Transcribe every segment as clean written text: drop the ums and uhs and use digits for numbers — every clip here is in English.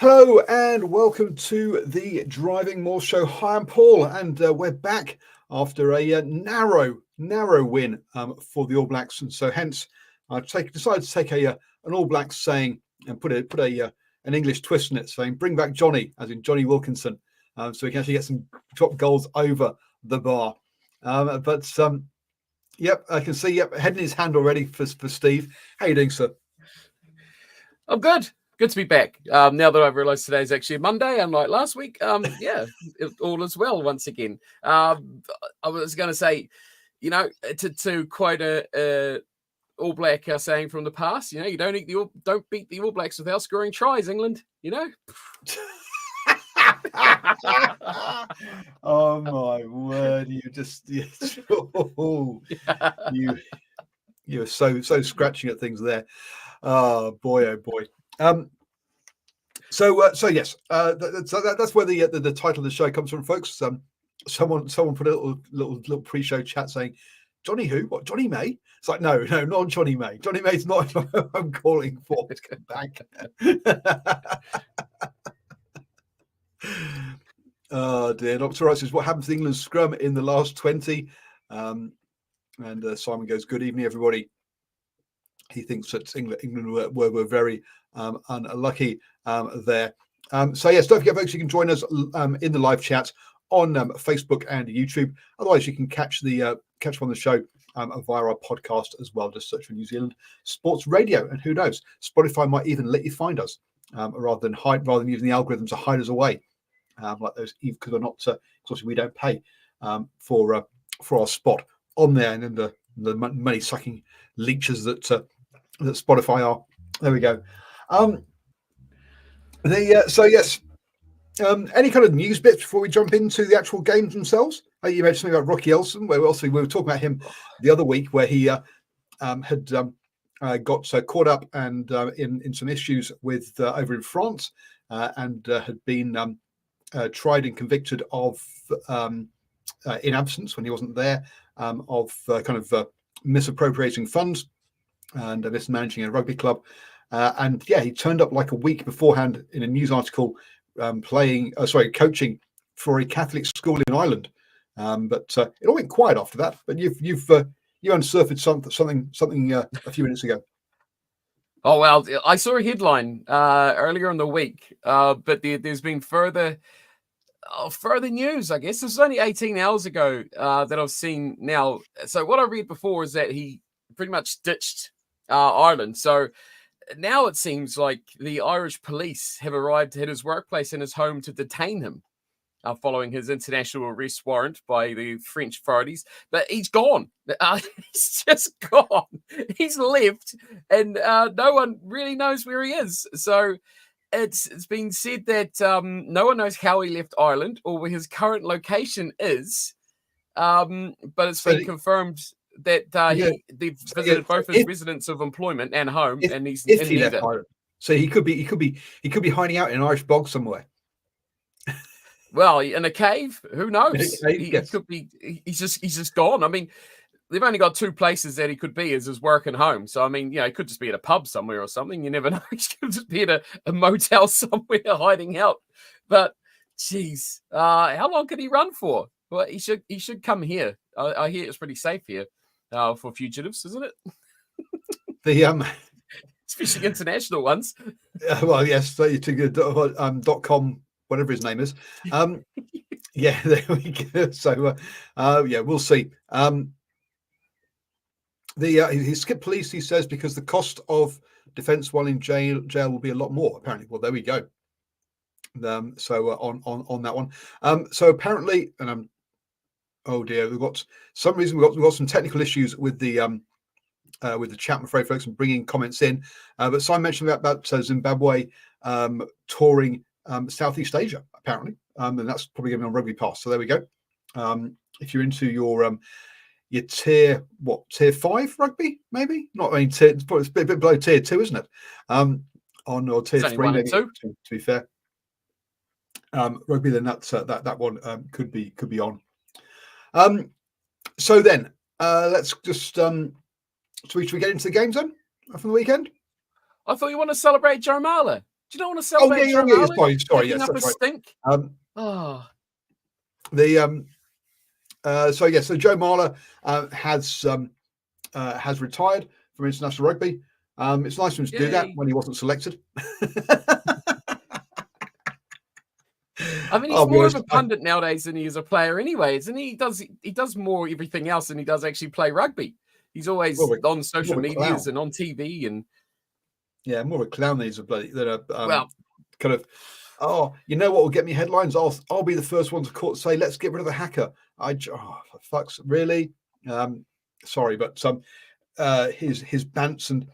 Hello and welcome to the Driving Maul show. Hi, I'm Paul, and we're back after a narrow win for the All Blacks, and so hence I decided to take an All Blacks saying and put an English twist in it, saying "Bring back Jonny," as in Jonny Wilkinson, so we can actually get some top goals over the bar. Yep, I can see. Yep, head in his hand already for Steve. How you doing, sir? I'm good. Good to be back. Now that I've realised today is actually a Monday, unlike last week. All is well once again. I was going to say, to quote a All Black saying from the past, you don't beat the All Blacks without scoring tries, England. Oh my word! You're so scratching at things there. Oh boy! So yes, that's where the title of the show comes from, folks. Someone put a little pre-show chat saying, "Jonny who? What? Jonny May?" It's like no, not Jonny May. Jonny May's not who I'm calling for. Let's go back. Oh dear. Dr. Wright says, "What happened to England's scrum in the last 20?" And Simon goes, "Good evening, everybody." He thinks that England were very unlucky there. So yes, don't forget, folks, you can join us in the live chat on Facebook and YouTube. Otherwise, you can catch on the show via our podcast as well. Just search for New Zealand Sports Radio, and who knows, Spotify might even let you find us rather than using the algorithm to hide us away, like those, because we're not. Because we don't pay for our spot on there, and then the money sucking leeches that Spotify are. There we go. So yes. Any kind of news bits before we jump into the actual games themselves? You mentioned something about Rocky Elson, where we were talking about him the other week, where he had got caught up and in some issues with over in France, and had been tried and convicted of in absence when he wasn't there, of misappropriating funds and mismanaging a rugby club. And yeah, he turned up like a week beforehand in a news article, coaching for a Catholic school in Ireland. But it all went quiet after that. But you unsurfaced something a few minutes ago. Oh well, I saw a headline earlier in the week, but there's been further news. I guess this was only 18 hours ago that I've seen now. So what I read before is that he pretty much ditched Ireland. So now it seems like the Irish police have arrived at his workplace and his home to detain him following his international arrest warrant by the French authorities. But he's gone. He's just gone. He's left, and no one really knows where he is. So it's been said that no one knows how he left Ireland or where his current location is. But it's been confirmed that they've visited both his residence of employment and home, and he's if he left Ireland. So he could be hiding out in an Irish bog somewhere. Well, in a cave, who knows? He could be. He's just gone. I mean, they've only got two places that he could be: is his work and home. So I mean, he could just be at a pub somewhere or something. You never know. He could just be at a motel somewhere hiding out. But geez, how long could he run for? Well, he should come here. I hear it's pretty safe here. For fugitives, isn't it? Especially international ones. Well, yes. So you took .com, whatever his name is. Yeah, there we go. So we'll see. He skipped police, he says, because the cost of defence while in jail will be a lot more. Apparently, well, there we go. On that one. So apparently, and oh dear, we've got some technical issues with the chat, I'm afraid, folks, and bringing comments in. But Simon mentioned about Zimbabwe touring Southeast Asia, apparently, and that's probably going to be on Rugby Pass. So there we go. If you're into your tier 5 rugby, maybe not. I mean, it's a bit below tier 2, isn't it? Or tier 3, maybe, to be fair. Rugby, then that one could be on. So then let's just should we get into the games then from the weekend? I thought you want to celebrate Joe Marler. Do you not want to sell back Joe Marler? Sorry, Picking yes, up a that's right. stink. So Joe Marler has retired from international rugby. It's nice for him to do that when he wasn't selected. I mean, he's more of a pundit nowadays than he is a player anyway, isn't he? He does more everything else than he does actually play rugby. He's always on social medias and on TV and more of a clown than he's a bloody kind of. Oh, you know what will get me headlines? I'll be the first one to say, let's get rid of the hacker. For fuck's really. Sorry, but his bants and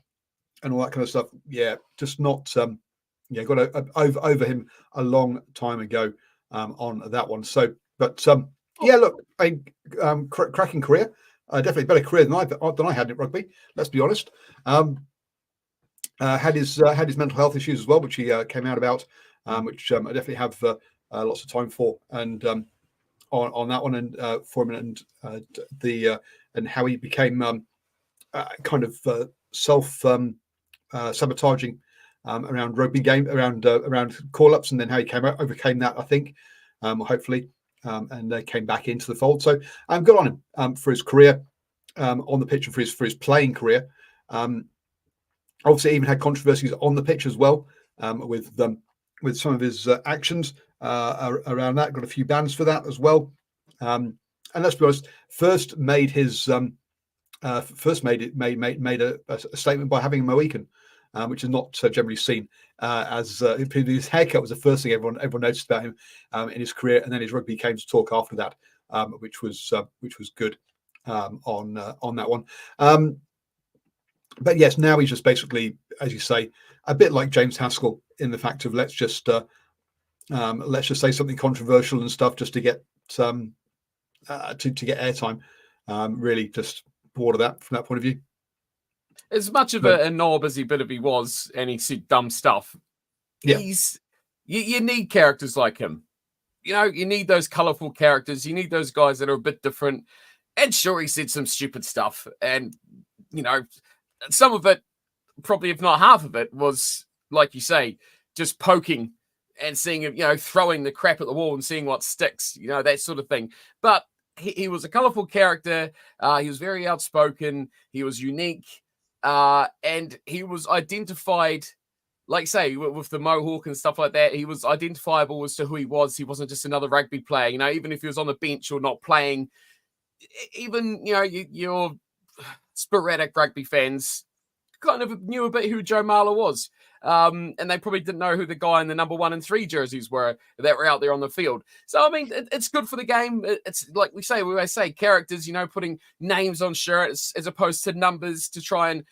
all that kind of stuff. Yeah, just not. Got over him a long time ago on that one. So, but look, cracking career. Definitely better career than I had in rugby. Let's be honest. Had his mental health issues as well, which he came out about, which I definitely have lots of time for, and on that one, and for him, and and how he became kind of self sabotaging around rugby game, around call ups, and then how he overcame that, I think, hopefully, and came back into the fold. So good on him for his career on the pitch and for his playing career. Obviously, even had controversies on the pitch as well with some of his actions around that. Got a few bans for that as well. And let's be honest, first made a statement by having a Mohican, which is not generally seen. As his haircut was the first thing everyone noticed about him in his career, and then his rugby came to talk after that, which was good on that one. But yes, now he's just basically, as you say, a bit like James Haskell in the fact of let's just say something controversial and stuff just to get to get airtime. Really, just bored of that from that point of view. As much of a knob as he was, and he said dumb stuff. Yeah. You need characters like him. You need those colourful characters. You need those guys that are a bit different. And sure, he said some stupid stuff, and some of it, probably if not half of it, was like you say, just poking and seeing, throwing the crap at the wall and seeing what sticks, that sort of thing. But he was a colourful character. He was very outspoken. He was unique. And he was identified, like say, with the mohawk and stuff like that. He was identifiable as to who he was. He wasn't just another rugby player, even if he was on the bench or not playing. Even, your sporadic rugby fans kind of knew a bit who Joe Marler was. And they probably didn't know who the guy in the number 1 and 3 jerseys were that were out there on the field. So, I mean, it's good for the game. It's like we always say, characters, putting names on shirts as opposed to numbers to try and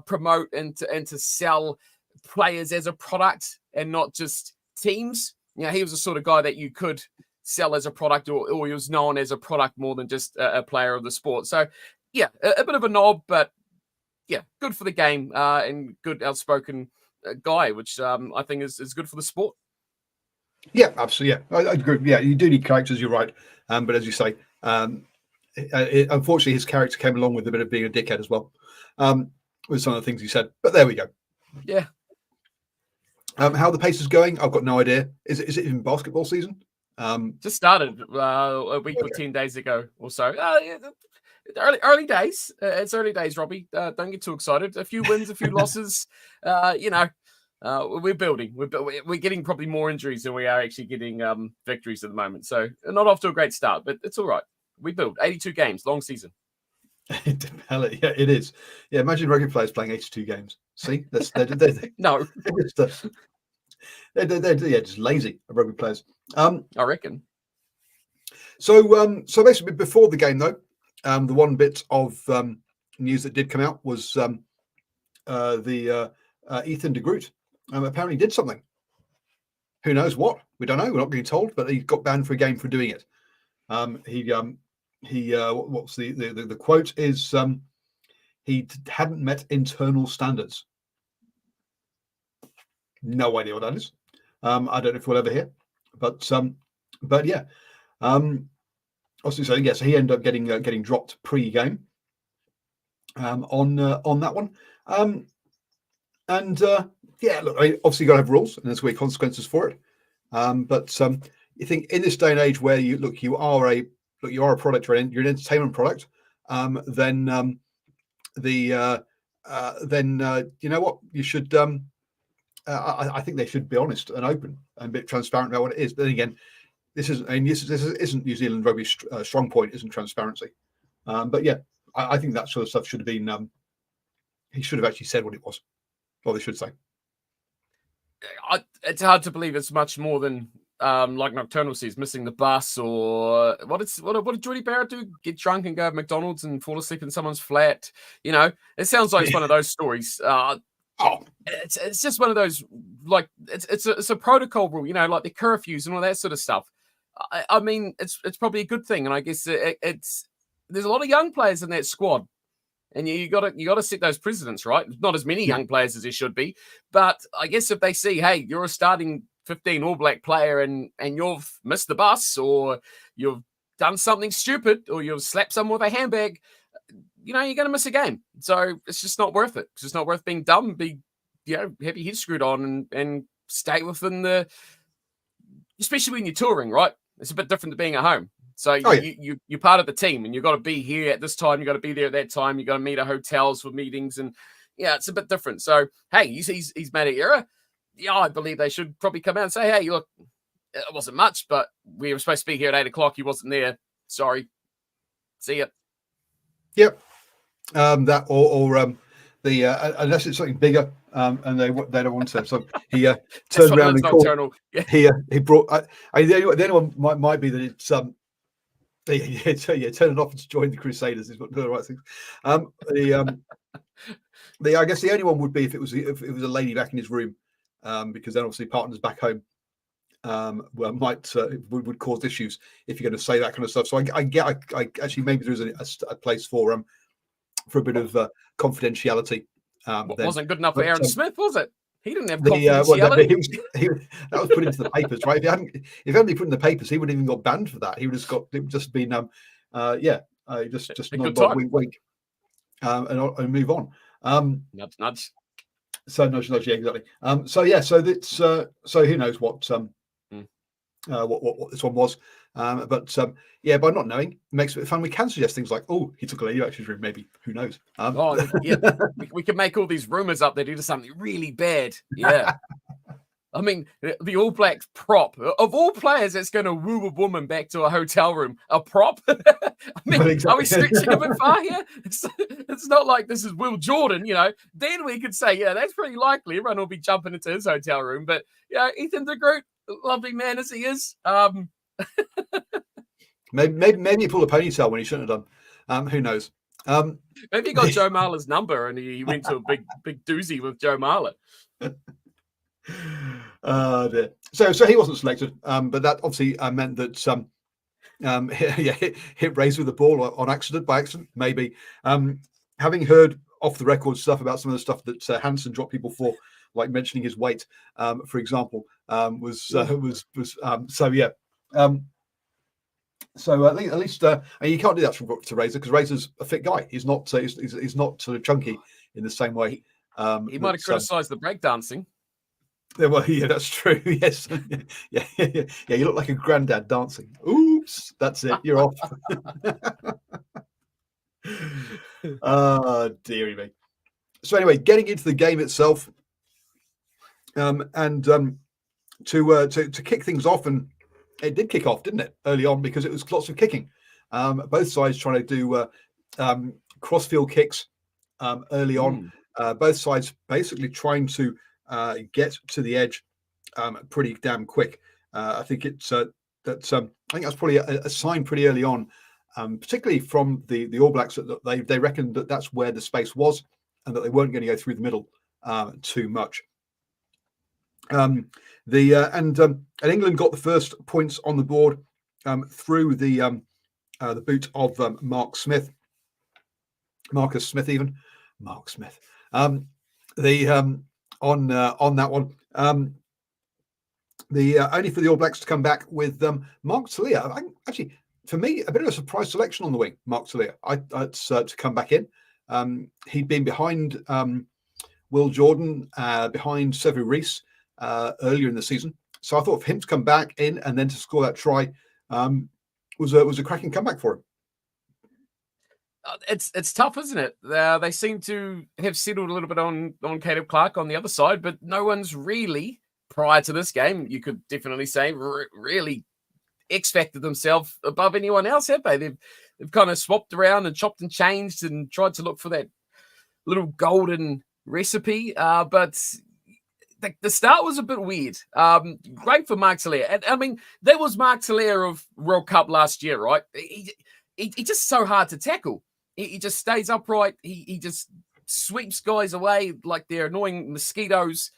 promote and to sell players as a product and not just teams. He was the sort of guy that you could sell as a product or he was known as a product more than just a player of the sport. So, yeah, a bit of a knob, but yeah, good for the game and good outspoken guy, which I think is good for the sport. Yeah, absolutely. Yeah, I agree. Yeah, you do need characters. You're right. But as you say, unfortunately, his character came along with a bit of being a dickhead as well, with some of the things he said. But there we go. Yeah. How the pace is going, I've got no idea. Is it even basketball season? Just started a week or 10 days ago or so. Early days. It's early days, Robbie. Don't get too excited. A few wins, a few losses. We're building. We're getting probably more injuries than we are actually getting victories at the moment. So not off to a great start, but it's all right. We build 82 games, long season. Yeah, it is. Yeah, imagine rugby players playing 82 games. See, no, they're just lazy rugby players. I reckon. So basically, before the game though. The one bit of news that did come out was Ethan de Groot apparently did something. Who knows what? We don't know. We're not being told, but he got banned for a game for doing it. What's the quote is he hadn't met internal standards. No idea what that is. I don't know if we'll ever hear, but yeah. Also saying yes, he ended up getting dropped pre-game on that one, and yeah, look, I mean, obviously you got to have rules, and there's going to be consequences for it. But you think in this day and age where you are a product, you're an entertainment product, then you know what, you should. I think they should be honest and open and a bit transparent about what it is. But then again, this isn't New Zealand rugby's strong point, isn't transparency. But yeah, I think that sort of stuff should have been. He should have actually said what it was, or they should say. It's hard to believe it's much more than like Nocturnal says, missing the bus, or what did Jordy Barrett do? Get drunk and go to McDonald's and fall asleep in someone's flat. You know, it sounds like it's one of those stories. It's just one of those, like it's a protocol rule, you know, like the curfews and all that sort of stuff. I mean, it's probably a good thing, and I guess it's there's a lot of young players in that squad. And you got to set those precedents, right? Not as many young players as there should be, but I guess if they see, hey, you're a starting 15 All Black player and you've missed the bus, or you've done something stupid, or you've slapped someone with a handbag, you know, you're going to miss a game. So it's just not worth it. It's just not worth being dumb, have your head screwed on and stay within especially when you're touring, right? It's a bit different to being at home. So you're part of the team, and you've got to be here at this time. You've got to be there at that time. You've got to meet at hotels for meetings, and yeah, it's a bit different. So hey, he's made an error. Yeah, I believe they should probably come out and say, hey, look, it wasn't much, but we were supposed to be here at 8:00. He wasn't there. Sorry. See ya. Yep. That or unless it's something bigger, and they don't want to. So he turned around and called. Yeah. He brought. The only one might be that it's turn it off to join the Crusaders is what the right thing. I guess the only one would be if it was a lady back in his room, because then obviously partners back home would cause issues if you're going to say that kind of stuff. So I actually maybe there is a place for a bit of confidentiality. Wasn't good enough for Aaron Smith, was it? He didn't have confidentiality. That was put into the papers, right? If he hadn't been put in the papers, he wouldn't even got banned for that. He would have just been just not wink, and move on. Nudge. So nudge, yeah, exactly. So who knows what this one was. But by not knowing, it makes it fun. We can suggest things like, oh, he took a lady out of his room, maybe. Who knows? We can make all these rumors up that he did something really bad. Yeah. I mean, the All Blacks prop, of all players that's going to woo a woman back to a hotel room, a prop? I mean, exactly. Are we stretching a bit far here? It's not like this is Will Jordan, you know. Then we could say, yeah, that's pretty likely. Everyone will be jumping into his hotel room. But, Ethan de Groot, lovely man as he is, maybe he pulled a ponytail when he shouldn't have done. Who knows? Maybe he got Joe Marler's number and he went to a big doozy with Joe Marler. Dear. So he wasn't selected, but that obviously meant that hit Razor with the ball by accident, maybe. Having heard off the record stuff about some of the stuff that Hansen dropped people for, like mentioning his weight, for example, so at least you can't do that to Razor, because Razor's a fit guy. He's not he's not sort of chunky in the same way. He might have criticised the breakdancing. Well, yeah, that's true. Yes, yeah. You look like a granddad dancing. Oops, that's it. You're off. Dearie me. So anyway, getting into the game itself, and to kick things off, and it did kick off, didn't it, early on, because it was lots of kicking. Both sides trying to do crossfield kicks early on. Both sides basically trying to get to the edge pretty damn quick. I think it's I think that's probably a sign pretty early on, particularly from the All Blacks, that they reckoned that that's where the space was, and that they weren't going to go through the middle too much. And England got the first points on the board through the boot of Marcus Smith. On that one, only for the All Blacks to come back with Mark Talia. Actually, for me, a bit of a surprise selection on the wing. Mark Talia, to come back in. He'd been behind Will Jordan behind Sevu Reece earlier in the season. So I thought for him to come back in and then to score that try was a cracking comeback for him. It's tough, isn't it? They seem to have settled a little bit on Caleb Clark on the other side, but no one's really, prior to this game, you could definitely say, really X-factored themselves above anyone else, have they? They've kind of swapped around and chopped and changed and tried to look for that little golden recipe, but the start was a bit weird. Great for Mark Teleer. And I mean, that was Mark Teleer of World Cup last year, right? He just so hard to tackle. He just stays upright. He just sweeps guys away like they're annoying mosquitoes.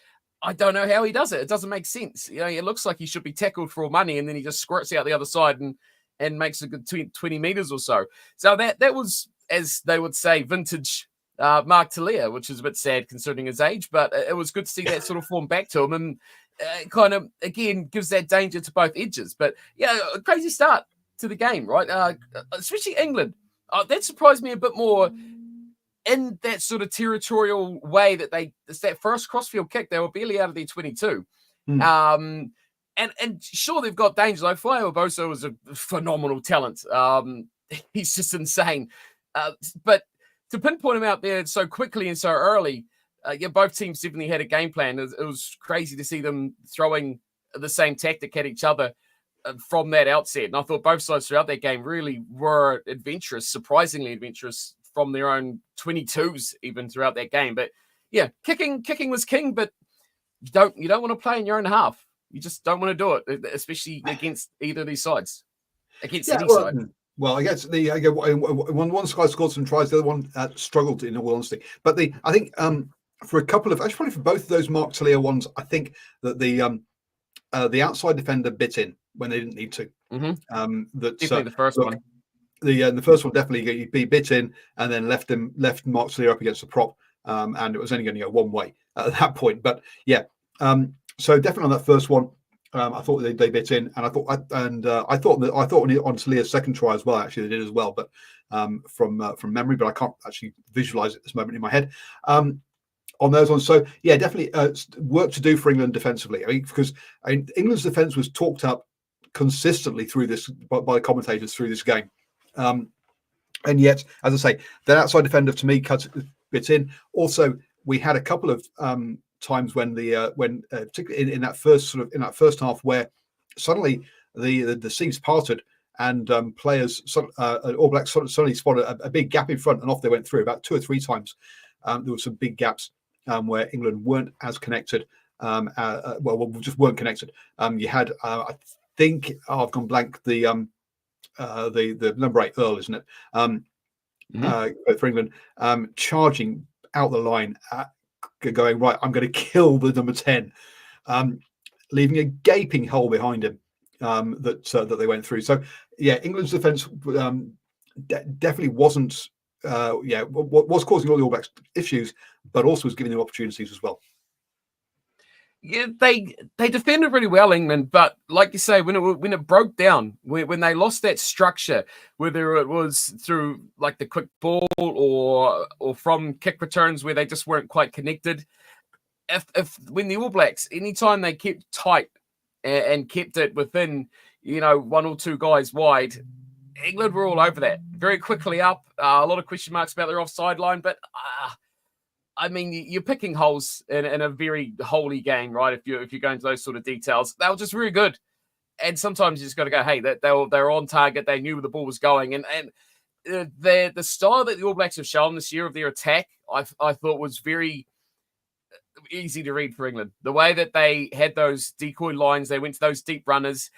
I don't know how he does it. It doesn't make sense. You know, it looks like he should be tackled for all money, and then he just squirts out the other side and makes a good 20 meters or so. So that was, as they would say, vintage Mark Teleer, which is a bit sad considering his age, but it was good to see that sort of form back to him, and kind of, again, gives that danger to both edges. But yeah, a crazy start to the game, right? Especially England. That surprised me a bit more in that sort of territorial way that it's that first crossfield kick. They were barely out of their 22. And sure, they've got danger. Like Flaio Boso is a phenomenal talent. He's just insane. But to pinpoint him out there so quickly and so early, both teams definitely had a game plan. It was crazy to see them throwing the same tactic at each other from that outset. And I thought both sides throughout that game really were adventurous, surprisingly adventurous from their own 22s even throughout that game. But yeah, kicking was king, but you don't want to play in your own half. You just don't want to do it, especially against either of these sides. Against any side. Well, I guess one side scored some tries, the other one struggled, in all honesty. But I think for a couple of, actually probably for both of those Mark Teleer ones, I think that the outside defender bit in when they didn't need to. Definitely the first one. The first one definitely he bit in and then left Mark Teleer up against the prop, and it was only going to go one way at that point. But yeah, so definitely on that first one, I thought they bit in, and I thought on Teleer's second try as well. Actually, they did as well, but from memory, but I can't actually visualize it at this moment in my head. On those ones, so yeah, definitely work to do for England defensively. I mean, because England's defense was talked up consistently through this by commentators through this game, and yet, as I say, that outside defender to me cuts bit in. Also, we had a couple of times when particularly in that first half where suddenly the seas parted and players All Blacks suddenly spotted a big gap in front, and off they went through about 2 or 3 times. There were some big gaps where England weren't as connected. Just weren't connected. You had I think I've gone blank, the number 8 Earl, isn't it? For England, charging out the line, going right, I'm going to kill the number 10, leaving a gaping hole behind him that they went through. So yeah, England's defence definitely wasn't was causing all the All Blacks issues, but also was giving them opportunities as well. Yeah, they defended really well, England, but like you say, when it broke down, when they lost that structure, whether it was through like the quick ball or from kick returns where they just weren't quite connected, when the All Blacks, anytime they kept tight and kept it within 1 or 2 guys wide, England were all over that very quickly up. A lot of question marks about their offside line, but I mean, you're picking holes in a very holy game, right? If you go into those sort of details, they were just really good. And sometimes you just got to go, hey, they were on target. They knew where the ball was going, and the style that the All Blacks have shown this year of their attack, I thought was very easy to read for England. The way that they had those decoy lines, they went to those deep runners.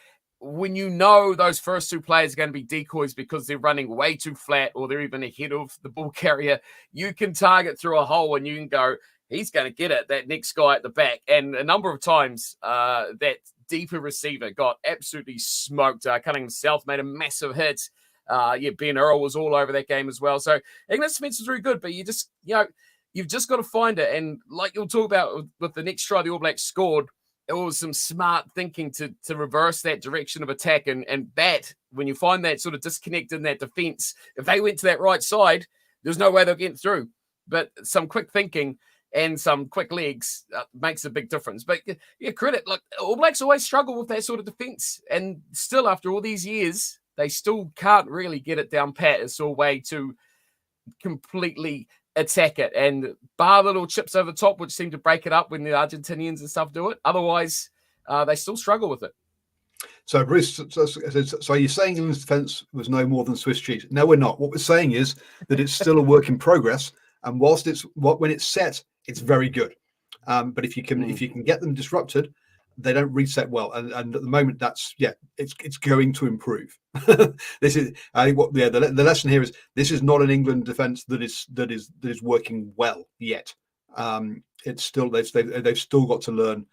When you know those first 2 players are going to be decoys because they're running way too flat or they're even ahead of the ball carrier, you can target through a hole and you can go, he's going to get it, that next guy at the back. And a number of times that deeper receiver got absolutely smoked. Cunningham South made a massive hit. Ben Earl was all over that game as well. So England's defense was really good, but you just, you've just got to find it. And like you'll talk about with the next try the All Blacks scored, it was some smart thinking to reverse that direction of attack. And that, when you find that sort of disconnect in that defense, if they went to that right side, there's no way they'll get through. But some quick thinking, and some quick legs makes a big difference. But yeah, credit, like All Blacks always struggle with that sort of defense, and still after all these years, they still can't really get it down pat as a way to completely attack it, and bar little chips over the top, which seem to break it up when the Argentinians and stuff do it. Otherwise, they still struggle with it. So, Bruce, so you're saying England's defence was no more than Swiss cheese? No, we're not. What we're saying is that it's still a work in progress, and whilst when it's set, it's very good. But if you can get them disrupted, they don't reset well. And at the moment, it's going to improve. This is, I think, the lesson here is this is not an England defence that is working well yet. It's still they've still got to learn.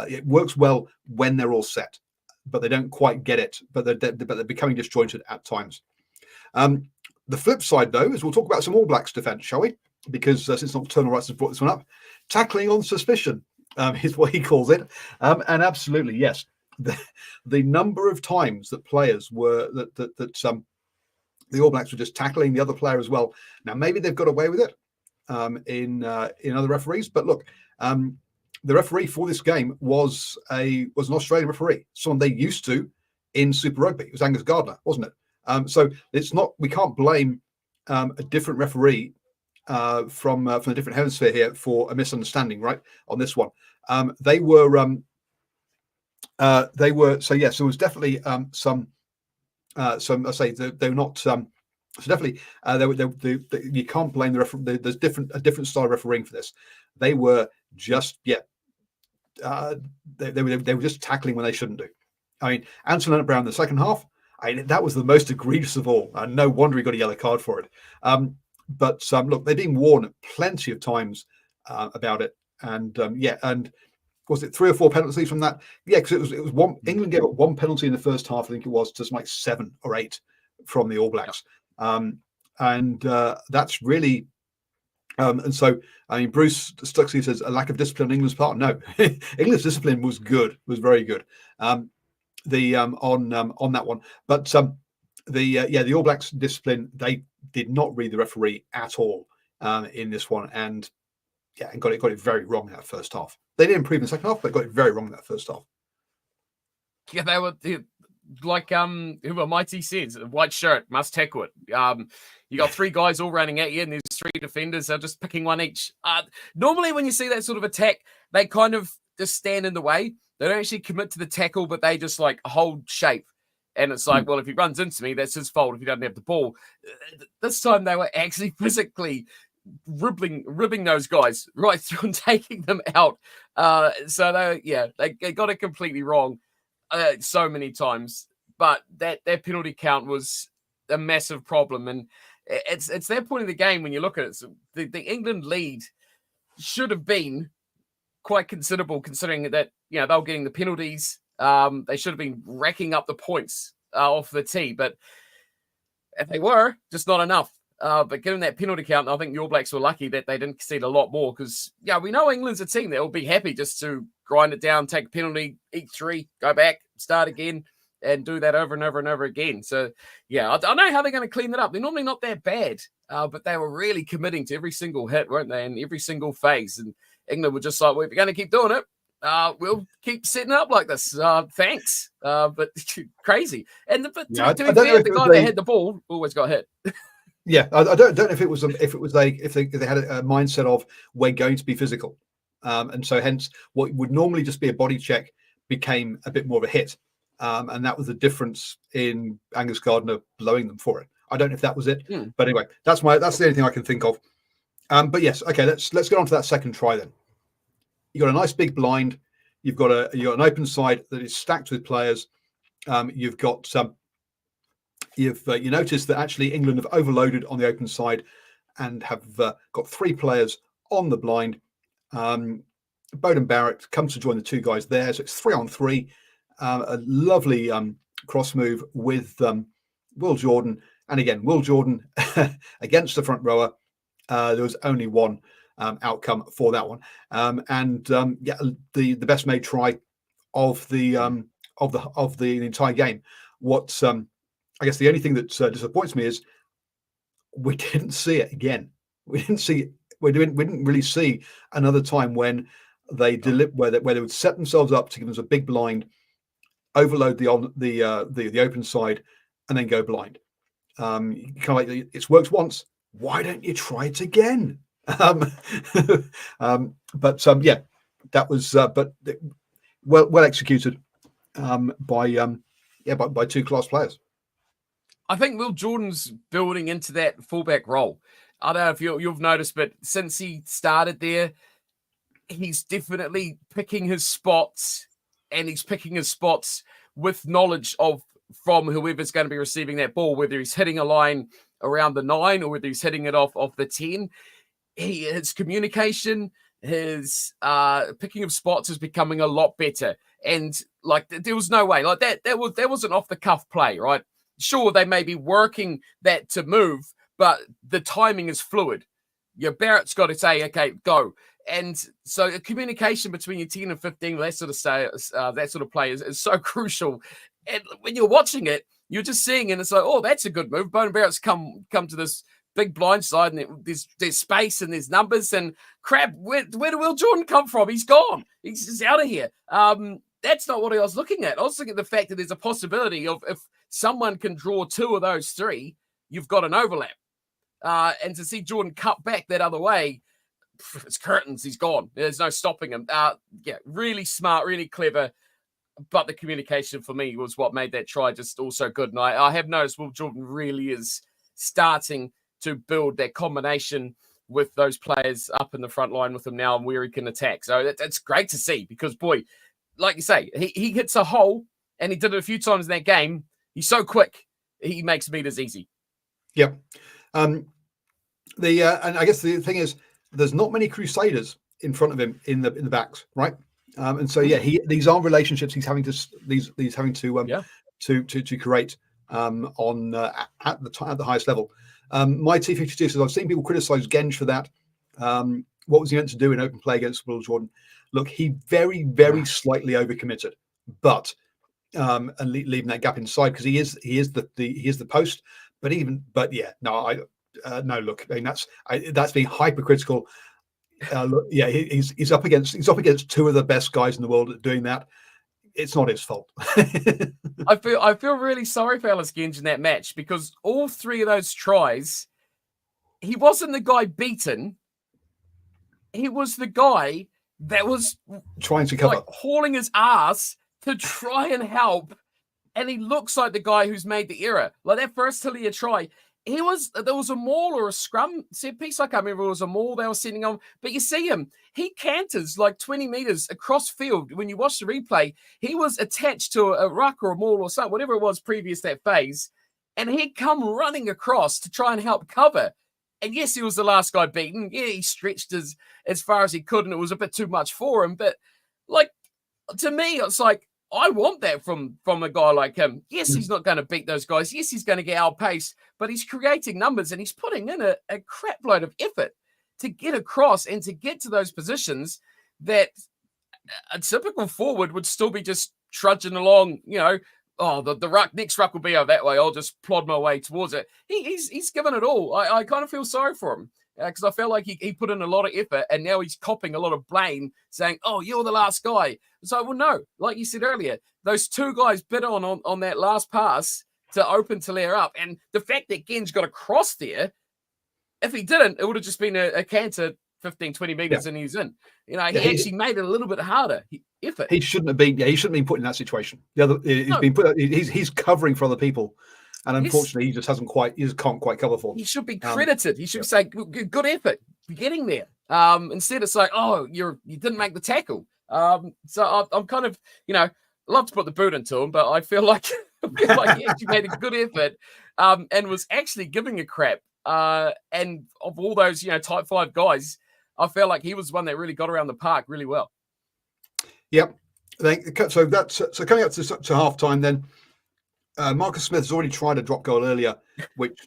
It works well when they're all set, but they don't quite get it. But they're becoming disjointed at times. The flip side, though, is we'll talk about some All Blacks defence, shall we? Because since Nocturnal Rights has brought this one up, tackling on suspicion is what he calls it. And absolutely, yes, the number of times that players were that the All Blacks were just tackling the other player as well. Now maybe they've got away with it in other referees, but look. The referee for this game was an Australian referee, someone they used to in Super Rugby. It was Angus Gardner, wasn't it? So it's not. We can't blame a different referee from a different hemisphere here for a misunderstanding, right? On this one, they were. So yes, there was definitely some. I say they were not. So definitely, you can't blame the referee. There's a different style of refereeing for this. They were just they were just tackling when they shouldn't do. I mean, Anton Leonard-Brown in the second half, that was the most egregious of all, and no wonder he got a yellow card for it. But look, they've been warned plenty of times about it, and and was it 3 or 4 penalties from that? Yeah, because it was one. England gave up 1 penalty in the first half. I think it was just like 7 or 8 from the All Blacks, and that's really. And so, I mean, Bruce Stuxley says a lack of discipline on England's part. No, England's discipline was good, was very good. On that one, but the All Blacks discipline, they did not read the referee at all in this one, and got it very wrong in that first half. They did improve in the second half, but got it very wrong in that first half. Yeah, they were like who Mighty says, white shirt must tackle it. You got 3 guys all running at you, and there's 3 defenders. They're just picking one each. Normally, when you see that sort of attack, they kind of just stand in the way. They don't actually commit to the tackle, but they just like hold shape. And it's like, well, if he runs into me, that's his fault if he doesn't have the ball. This time, they were actually physically ribbing those guys right through and taking them out. So they got it completely wrong so many times. But that penalty count was a massive problem, and it's that point in the game when you look at it. So the England lead should have been quite considerable, considering that they were getting the penalties. They should have been racking up the points off the tee, but if they were, just not enough. But given that penalty count, I think the All Blacks were lucky that they didn't concede a lot more, because we know England's a team that will be happy just to grind it down, take a penalty, eat 3, go back, start again, and do that over and over and over again. So, I don't know how they're going to clean that up. They're normally not that bad, but they were really committing to every single hit, weren't they, and every single phase. And England were just like, well, if you're going to keep doing it, we'll keep setting up like this. Thanks. But crazy. And to be fair, the guy that had the ball always got hit. Yeah, I don't know if they had a mindset of we're going to be physical, and so hence what would normally just be a body check became a bit more of a hit, and that was the difference in Angus Gardner blowing them for it. I don't know if that was it, but anyway, that's the only thing I can think of. But yes, okay, let's get on to that second try then. You got a nice big blind. You've got an open side that is stacked with players. You've got you notice that actually England have overloaded on the open side and have got 3 players on the blind. Bowden Barrett comes to join the 2 guys there, so it's 3 on 3. A lovely cross move with Will Jordan, and again Will Jordan against the front rower. There was only one outcome for that one, and the best made try of the entire game. What I guess the only thing that disappoints me is we didn't see it again. We didn't see we didn't really see another time when they where they would set themselves up to give us a big blind, overload the open side, and then go blind. Kind of like it's worked once. Why don't you try it again? But yeah, that was but well executed by two class players. I think Will Jordan's building into that fullback role. I don't know if you've noticed, but since he started there, he's definitely picking his spots, and he's picking his spots with knowledge from whoever's going to be receiving that ball, whether he's hitting a line around the 9 or whether he's hitting it off the 10. His communication, his picking of spots is becoming a lot better. And like there was no way like that wasn't off the cuff play, right? Sure, they may be working that to move, but the timing is fluid. Your Barrett's got to say, okay, go. And so the communication between your 10 and 15, that sort of play is so crucial. And when you're watching it, you're just seeing, and it's like, oh, that's a good move. Bone Barrett's come to this big blind side, and there's space and there's numbers, and crap, where did Will Jordan come from? He's gone. He's just out of here. That's not what I was looking at. I was looking at the fact that there's a possibility of if someone can draw 2 of those 3, you've got an overlap. And to see Jordan cut back that other way, it's curtains. He's gone. There's no stopping him. Yeah, really smart, really clever. But the communication for me was what made that try just also good. And I have noticed Will Jordan really is starting to build that combination with those players up in the front line with him now and where he can attack. So that's great to see because, boy, like you say, he hits a hole, and he did it a few times in that game. He's so quick. He makes meters easy. Yep. And I guess the thing is, there's not many Crusaders in front of him in the backs, right? And so these are relationships he's having to create at the highest level. My T52 says I've seen people criticize Genge for that. What was he meant to do in open play against Will Jordan? Look, he very, very slightly overcommitted, but and leaving that gap inside because he is the post. But look, I mean that's being hypercritical. Look, yeah, he's up against 2 of the best guys in the world at doing that. It's not his fault. I feel really sorry for Alice Genge in that match because all 3 of those tries, he wasn't the guy beaten. He was the guy that was trying to cover, hauling his ass to try and help. And he looks like the guy who's made the error. Like that first Talia try, there was a maul or a scrum set piece. I can't remember if it was a maul they were sitting on, but you see him. He canters like 20 meters across field. When you watch the replay, he was attached to a ruck or a maul or something, whatever it was previous that phase. And he'd come running across to try and help cover. And yes, he was the last guy beaten. Yeah, he stretched as far as he could, and it was a bit too much for him. But like to me, it's like, I want that from a guy like him. Yes, he's not going to beat those guys. Yes, he's going to get outpaced, but he's creating numbers and he's putting in a crap load of effort to get across and to get to those positions that a typical forward would still be just trudging along, the next ruck will be over that way. I'll just plod my way towards it. He's given it all. I kind of feel sorry for him because I felt like he put in a lot of effort and now he's copping a lot of blame saying, oh, you're the last guy. So, well, no, like you said earlier, those 2 guys bit on that last pass to open Talia up. And the fact that Genge got across there, if he didn't, it would have just been a canter 15, 20 meters and he's in. He actually made it a little bit harder. Effort. He shouldn't have been put in that situation. He's covering for other people. And unfortunately, he just can't quite cover for them. He should be credited. He should say, good effort for getting there. Instead, it's like, oh, you didn't make the tackle. So I'm kind of, love to put the boot into him, but I feel like he actually made a good effort and was actually giving a crap. And of all those, type 5 guys, I felt like he was one that really got around the park really well. Yep. So coming up to half time then. Marcus Smith has already tried a drop goal earlier, which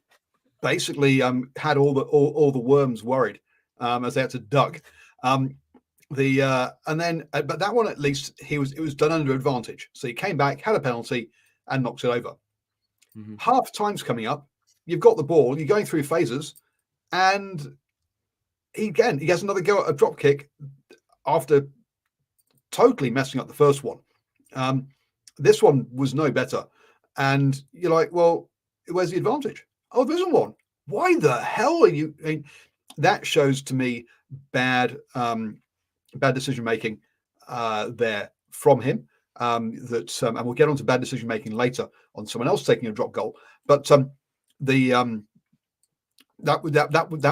basically had all the worms worried as they had to duck. But that one at least it was done under advantage. So he came back, had a penalty, and knocks it over. Mm-hmm. Half time's coming up. You've got the ball. You're going through phases, and he has another go at a drop kick after totally messing up the first one. This one was no better. And you're like, well, where's the advantage? Oh, there isn't one. Why the hell are you? I mean, that shows to me bad decision making there from him. And we'll get on to bad decision making later on someone else taking a drop goal. But that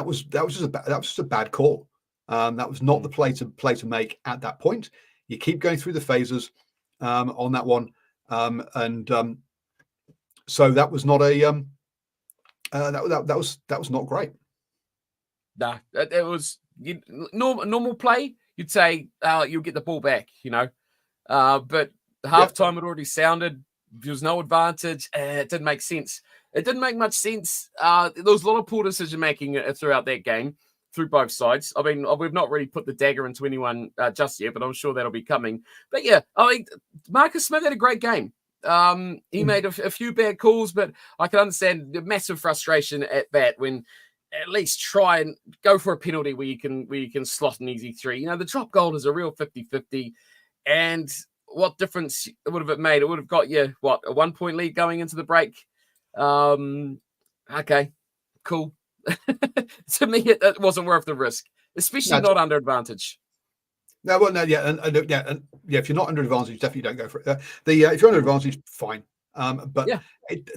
was just a bad call. That was not the play to make at that point. You keep going through the phases on that one, so that was not a that was not great. Nah, it was normal play. You'd say you'll get the ball back, but halftime had already sounded. There was no advantage. It didn't make sense. It didn't make much sense. There was a lot of poor decision making throughout that game, through both sides. I mean, we've not really put the dagger into anyone just yet, but I'm sure that'll be coming. But yeah, I mean, Marcus Smith had a great game. He made a few bad calls, but I can understand the massive frustration at that when at least try and go for a penalty where you can slot an easy 3. The drop goal is a real 50-50. And what difference would have it made? It would have got you, a 1-point lead going into the break. Okay, cool. To me, it wasn't worth the risk, especially not under advantage. No, well, no, yeah, and if you're not under advantage, definitely don't go for it. If you're under advantage, fine. But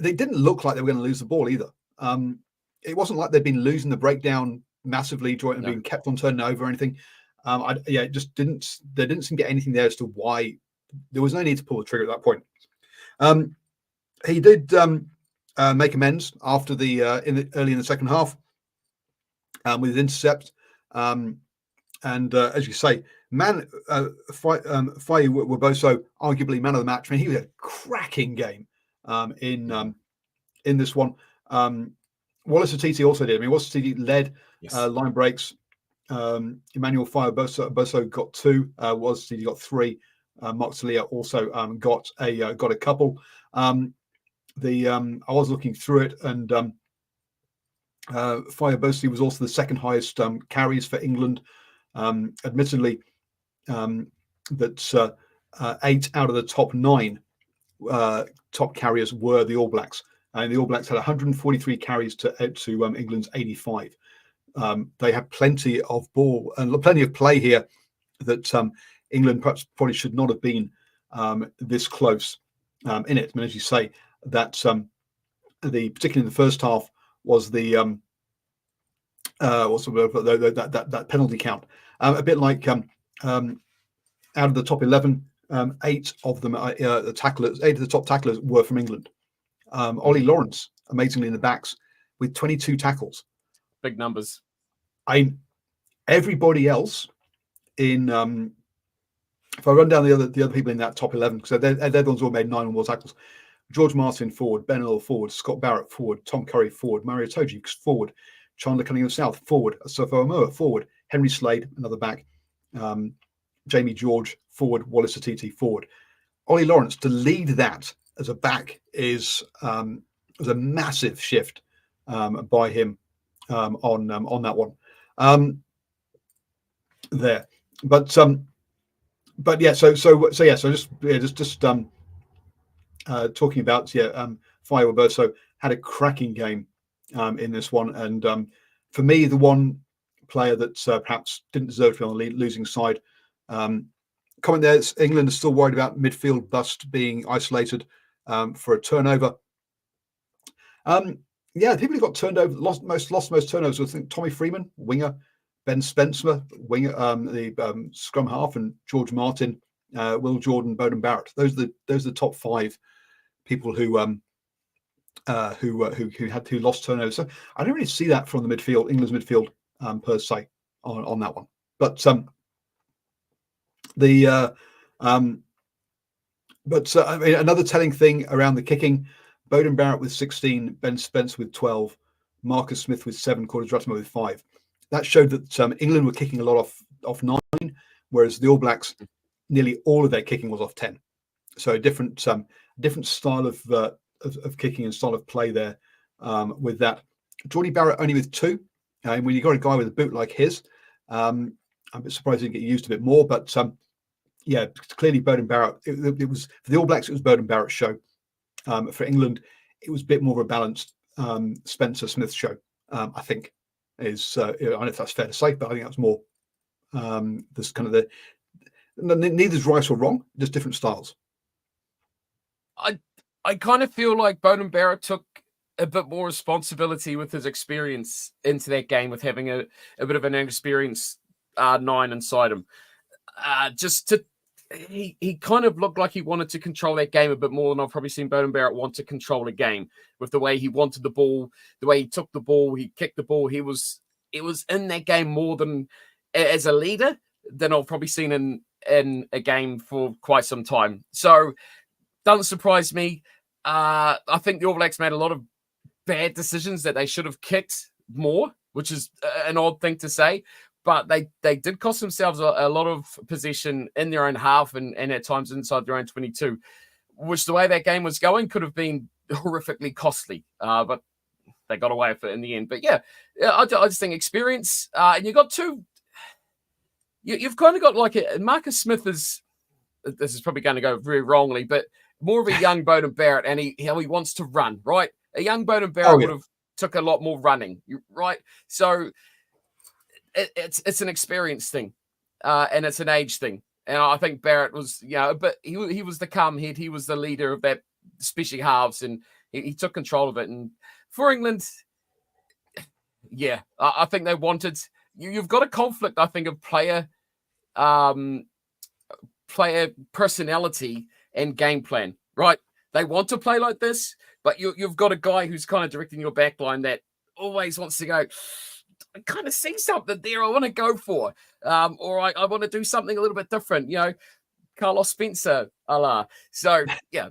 they didn't look like they were going to lose the ball either. It wasn't like they'd been losing the breakdown massively, and being kept on turning over or anything. It just didn't. They didn't seem to get anything there as to why there was no need to pull the trigger at that point. He did make amends after early in the second half with his intercept. And as you say, Faye Woboso, arguably man of the match. I mean, he had a cracking game in this one. Wallace Atiti also did. I mean, Wallace Atiti led line breaks. Emmanuel Faye Woboso got 2. Wallace Atiti got 3. Mark Talia also got a couple. I was looking through it, and Faye Woboso was also the second highest carries for England. Admittedly, that 8 out of the top 9 top carriers were the All Blacks, and the All Blacks had 143 carries to England's 85. They had plenty of ball and plenty of play here that England probably should not have been this close in it. I mean, as you say, that particularly in the first half was that penalty count. A bit like out of the top 11, 8 of them, the tacklers, 8 of the top tacklers were from England. Ollie Lawrence, amazingly in the backs, with 22 tackles. Big numbers. Everybody else in, if I run down the other people in that top 11, because they're the ones all made 9 or more tackles. George Martin forward, Ben Earl forward, Scott Barrett forward, Tom Curry forward, Mario Toji forward, Chandler Cunningham South forward, Sofo Amoa forward, Henry Slade, another back, Jamie George forward, Wallace Atiti forward. Ollie Lawrence to lead that as a back was a massive shift by him on that one there. But yeah, so just talking about Faye Woboso had a cracking game in this one, and for me, the one player that perhaps didn't deserve to be on the losing side. Comment there: England is still worried about midfield bust being isolated for a turnover. People who got turned over, lost most turnovers. I think Tommy Freeman, winger, Ben Spencer, winger, the scrum half, and George Martin, Will Jordan, Bowden Barrett. Those are the top 5 people who lost turnovers. So I don't really see that from the midfield, England's midfield per se on that one. But another telling thing around the kicking: Bowden Barrett with 16, Ben Spence with 12, Marcus Smith with 7, Cordes Ratamo with 5. That showed that England were kicking a lot off 9, whereas the All Blacks, nearly all of their kicking was off 10. So a different style of kicking and style of play there with that. Jordy Barrett only with 2. When you got a guy with a boot like his, I'm a bit surprised he didn't get used a bit more, but yeah, clearly Beauden Barrett. It was for the All Blacks. It was Beauden Barrett's show. For England, it was a bit more of a balanced Spencer Smith show. I think is I don't know if that's fair to say, but I think that's more this kind of neither's right or wrong, just different styles. I kind of feel like Beauden Barrett took a bit more responsibility with his experience into that game, with having a bit of an inexperienced 9 inside him. He kind of looked like he wanted to control that game a bit more than I've probably seen Beauden Barrett want to control a game, with the way he wanted the ball, the way he took the ball, he kicked the ball. It was in that game more than as a leader than I've probably seen in a game for quite some time. So doesn't surprise me. I think the All Blacks made a lot of bad decisions that they should have kicked more, which is an odd thing to say. But they did cost themselves a lot of possession in their own half and at times inside their own 22, which the way that game was going could have been horrifically costly. But they got away with it in the end. But yeah, I just think experience. And you've got two. You've kind of got like Marcus Smith is. This is probably going to go very wrongly, but more of a young Beauden Barrett, and how he wants to run, right? A young Beauden Barrett would have took a lot more running, right? So it's an experience thing, and it's an age thing. And I think Barrett was, but he was the calm head. He was the leader of that, especially halves, and he took control of it. And for England, yeah, I think they wanted. You've got a conflict, I think, of player personality and game plan, right? They want to play like this, but you've got a guy who's kind of directing your backline that always wants to go, I kind of see something there I want to go for, or I want to do something a little bit different, Carlos Spencer, a la. So, yeah,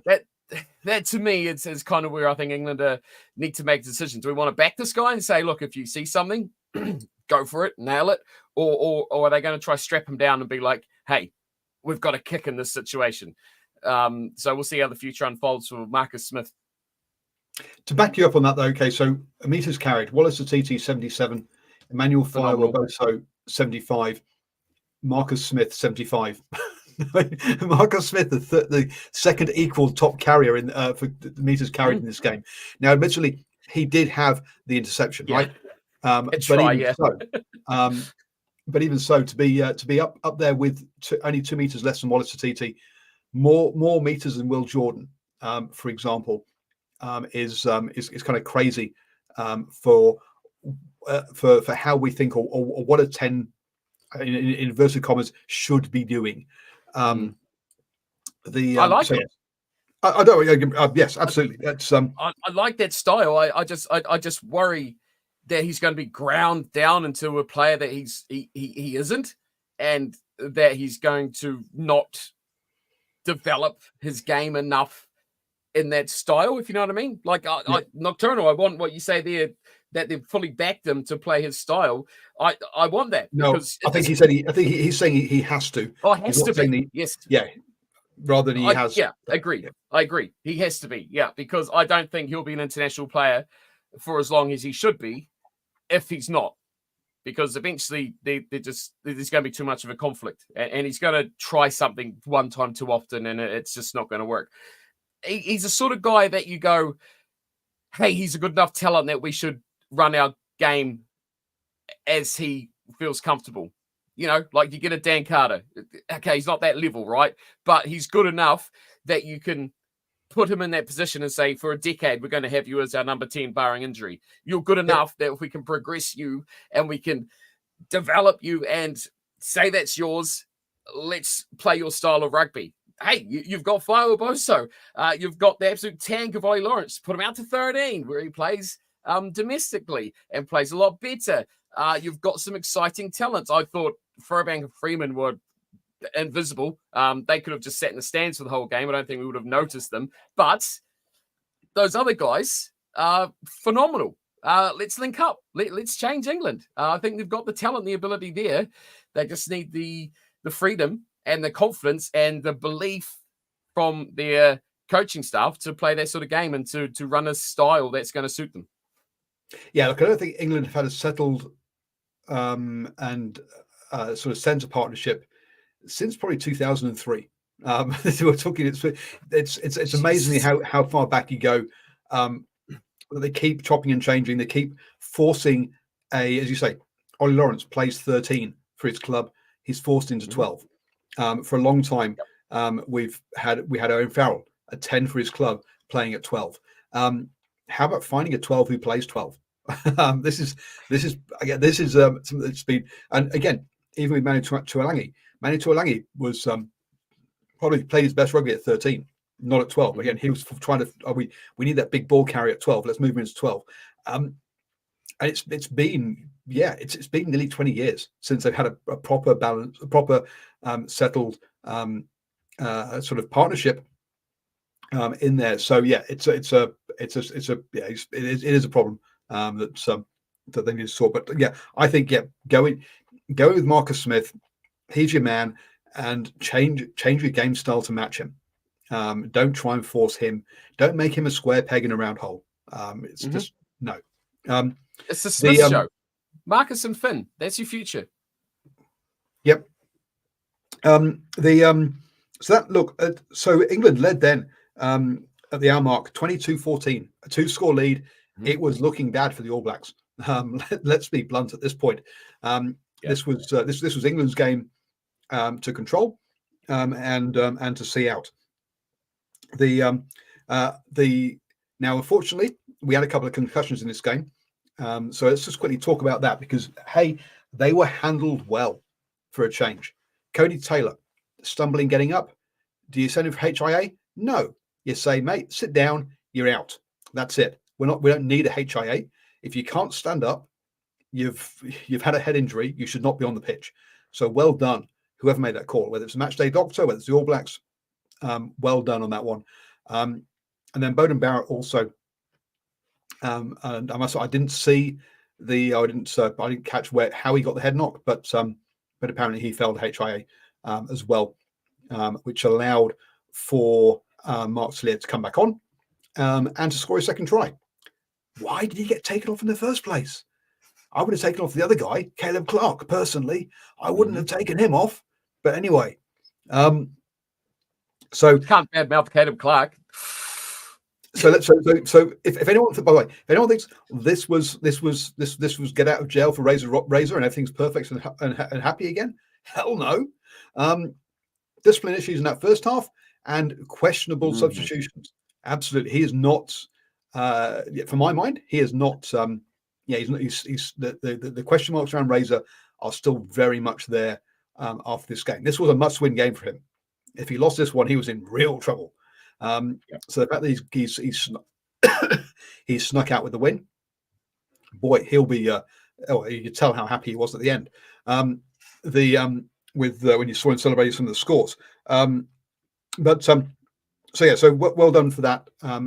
that to me is kind of where I think England need to make decisions. Do we want to back this guy and say, look, if you see something, go for it, nail it, or are they going to try strap him down and be like, hey, we've got a kick in this situation? So we'll see how the future unfolds for Marcus Smith. To back you up on that, though, okay, so meters carried, Wallace Atiti 77, Emmanuel Fire-Roboso 75, Marcus Smith 75. Marcus Smith, the second equal top carrier in for the meters carried in this game. Now, admittedly, he did have the interception, right? But even so, to be up there with only 2 meters less than Wallace Atiti, more meters than Will Jordan, for example, is kind of crazy for how we think or what a 10 in inverted commas should be doing. I like it. I don't. Yes, absolutely. That's I like that style. I just worry that he's going to be ground down into a player that he isn't, and that he's going to not develop his game enough in that style, if you know what I mean. Like Nocturnal, I want what you say there, that they've fully backed him to play his style. I want that. No, because I think he said he's saying he has to. Oh, has to be. Yes. Yeah. Rather than he has. Yeah, agree. I agree. He has to be. Yeah, because I don't think he'll be an international player for as long as he should be if he's not. Because eventually there's going to be too much of a conflict, and he's going to try something one time too often, and it's just not going to work. He's the sort of guy that you go, hey, he's a good enough talent that we should run our game as he feels comfortable. Like you get a Dan Carter. Okay, he's not that level, right? But he's good enough that you can put him in that position and say, for a decade, we're going to have you as our number 10, barring injury. You're good enough that if we can progress you and we can develop you and say that's yours, let's play your style of rugby. Hey, you've got Fire-Roboso. You've got the absolute tank of Ollie Lawrence. Put him out to 13, where he plays domestically and plays a lot better. You've got some exciting talents. I thought Furbank and Freeman were invisible. They could have just sat in the stands for the whole game. I don't think we would have noticed them. But those other guys are phenomenal. Let's link up. Let's change England. I think they've got the talent, the ability there. They just need the freedom and the confidence and the belief from their coaching staff to play that sort of game and to run a style that's going to suit them. Yeah, look, I don't think England have had a settled and sort of centre partnership since probably 2003. We're talking. It's amazing how far back you go. They keep chopping and changing. They keep forcing as you say, Ollie Lawrence plays 13 for his club. He's forced into 12. For a long time, we had Owen Farrell at 10 for his club, playing at 12. How about finding a 12 who plays 12? This is something that's been, and again, even with Manu Tuolangi was probably played his best rugby at 13, not at 12. Again, he was trying to, we need that big ball carrier at 12. Let's move him into 12. And it's been nearly 20 years since they've had a proper balance, a proper settled sort of partnership in there. So yeah, it is a problem that they need to sort. But yeah, I think going with Marcus Smith, he's your man, and change your game style to match him. Don't try and force him. Don't make him a square peg in a round hole. It's just no. It's the Smith show. Marcus and Finn, that's your future. Yep. So England led then at the hour mark, 22-14, a 2-score lead. It was looking bad for the All Blacks. Let's be blunt at this point. This was England's game to control and to see out. Now, unfortunately, we had a couple of concussions in this game. So let's just quickly talk about that, because, hey, they were handled well for a change. Cody Taylor, stumbling getting up. Do you send him for HIA? No. You say, mate, sit down, you're out. That's it. We don't need a HIA. If you can't stand up, you've had a head injury, you should not be on the pitch. So well done, whoever made that call, whether it's a match day doctor, whether it's the All Blacks, well done on that one. And then Beauden Barrett also. And I must say, I didn't see I didn't catch how he got the head knock, but apparently he failed HIA as well, which allowed for Mark Slear to come back on and to score a second try. Why did he get taken off in the first place? I would have taken off the other guy, Caleb Clark. Personally, I wouldn't have taken him off. But anyway, so can't badmouth Caleb Clark. So if anyone, by the way, if anyone thinks this was get out of jail for Razor and everything's perfect and happy again, hell no. Discipline issues in that first half and questionable substitutions. Absolutely, he is not. For my mind, he is not. He's not. He's the question marks around Razor are still very much there after this game. This was a must-win game for him. If he lost this one, he was in real trouble. So the fact that he's snuck out with the win, boy, he'll be. You could tell how happy he was at the end. When you saw him celebrating some of the scores. So well done for that. A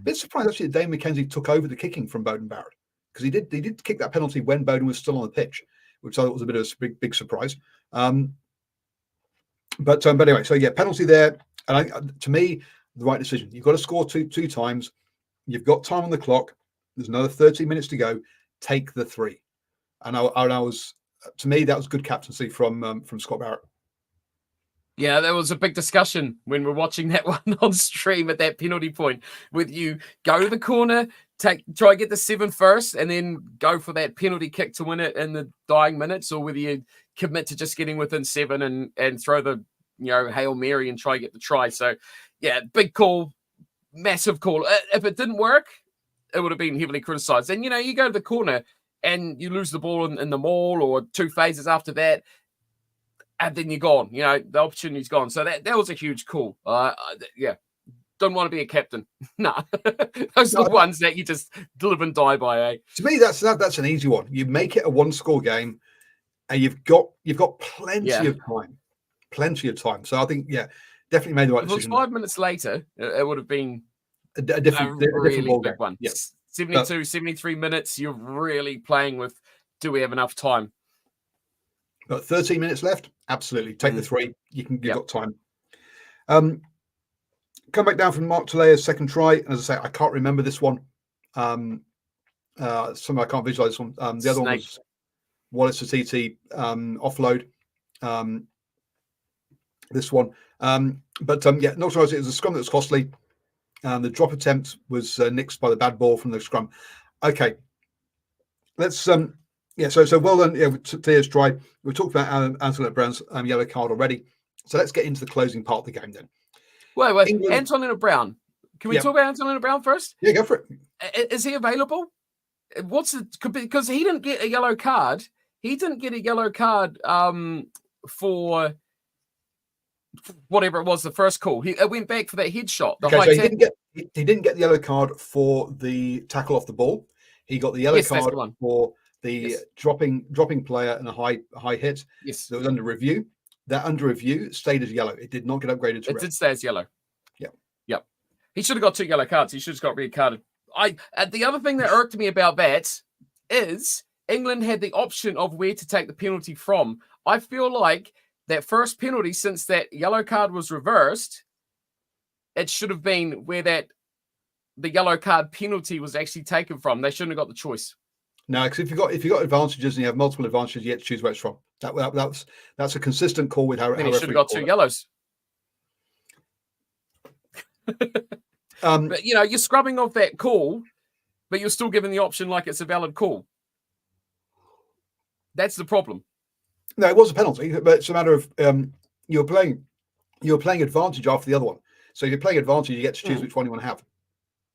bit surprised actually that Dane McKenzie took over the kicking from Beauden Barrett, because he did kick that penalty when Beauden was still on the pitch, which I thought was a bit of a big surprise. But anyway, so yeah, penalty there. And to me, the right decision. You've got to score two times. You've got time on the clock. There's another 30 minutes to go. Take the 3. And I was, to me, that was good captaincy from Scott Barrett. Yeah, there was a big discussion when we're watching that one on stream at that penalty point. With you go to the corner, try and get the 7 first, and then go for that penalty kick to win it in the dying minutes, or whether you commit to just getting within 7 and throw the Hail Mary and try and get the try. So yeah, big call, massive call. If it didn't work, it would have been heavily criticized. And you go to the corner and you lose the ball in the maul, or 2 phases after that, and then you're gone. The opportunity's gone. So that was a huge call. Don't want to be a captain. Nah. Those are the ones that you just live and die by, eh? To me, that's an easy one. You make it a 1-score game, and you've got plenty of time. Plenty of time. So I think, definitely made the right decision. If it was 5 minutes later, it would have been a different big one. Yeah. 72, 73 minutes, you're really playing with, do we have enough time? But 13 minutes left, absolutely. Take the 3. You've got time. Come back down from Mark Talea's second try. And as I say, I can't remember this one. Something I can't visualize this one. The other one was Wallace Atiti offload. This one. But yeah, not sure. It was a scrum that was costly. The drop attempt was nixed by the bad ball from the scrum. Okay, let's yeah. So well done. Yeah, Thea's try. We talked about Antoinette Brown's yellow card already. So let's get into the closing part of the game then. Wait. England, Antonina Brown. Can we talk about Antonina Brown first? Yeah, go for it. Is he available? What's it? Because he didn't get a yellow card. He didn't get a yellow card for whatever it was, the first call. He went back for that headshot. He didn't get the yellow card for the tackle off the ball. He got the yellow card for the dropping player and a high hit. Yes, that was under review. That under review stayed as yellow. It did not get upgraded to red. It did stay as yellow. Yep. He should have got 2 yellow cards. He should have got red carded. The other thing that irked me about that is England had the option of where to take the penalty from. I feel like that first penalty, since that yellow card was reversed, it should have been where the yellow card penalty was actually taken from. They shouldn't have got the choice. No, because if you got advantages and you have multiple advantages, you have to choose where it's from. That's a consistent call with how. Then he should have got 2 yellows. But you're scrubbing off that call, but you're still given the option like it's a valid call. That's the problem. No, it was a penalty, but it's a matter of you're playing advantage after the other one. So if you're playing advantage, you get to choose which one you want to have.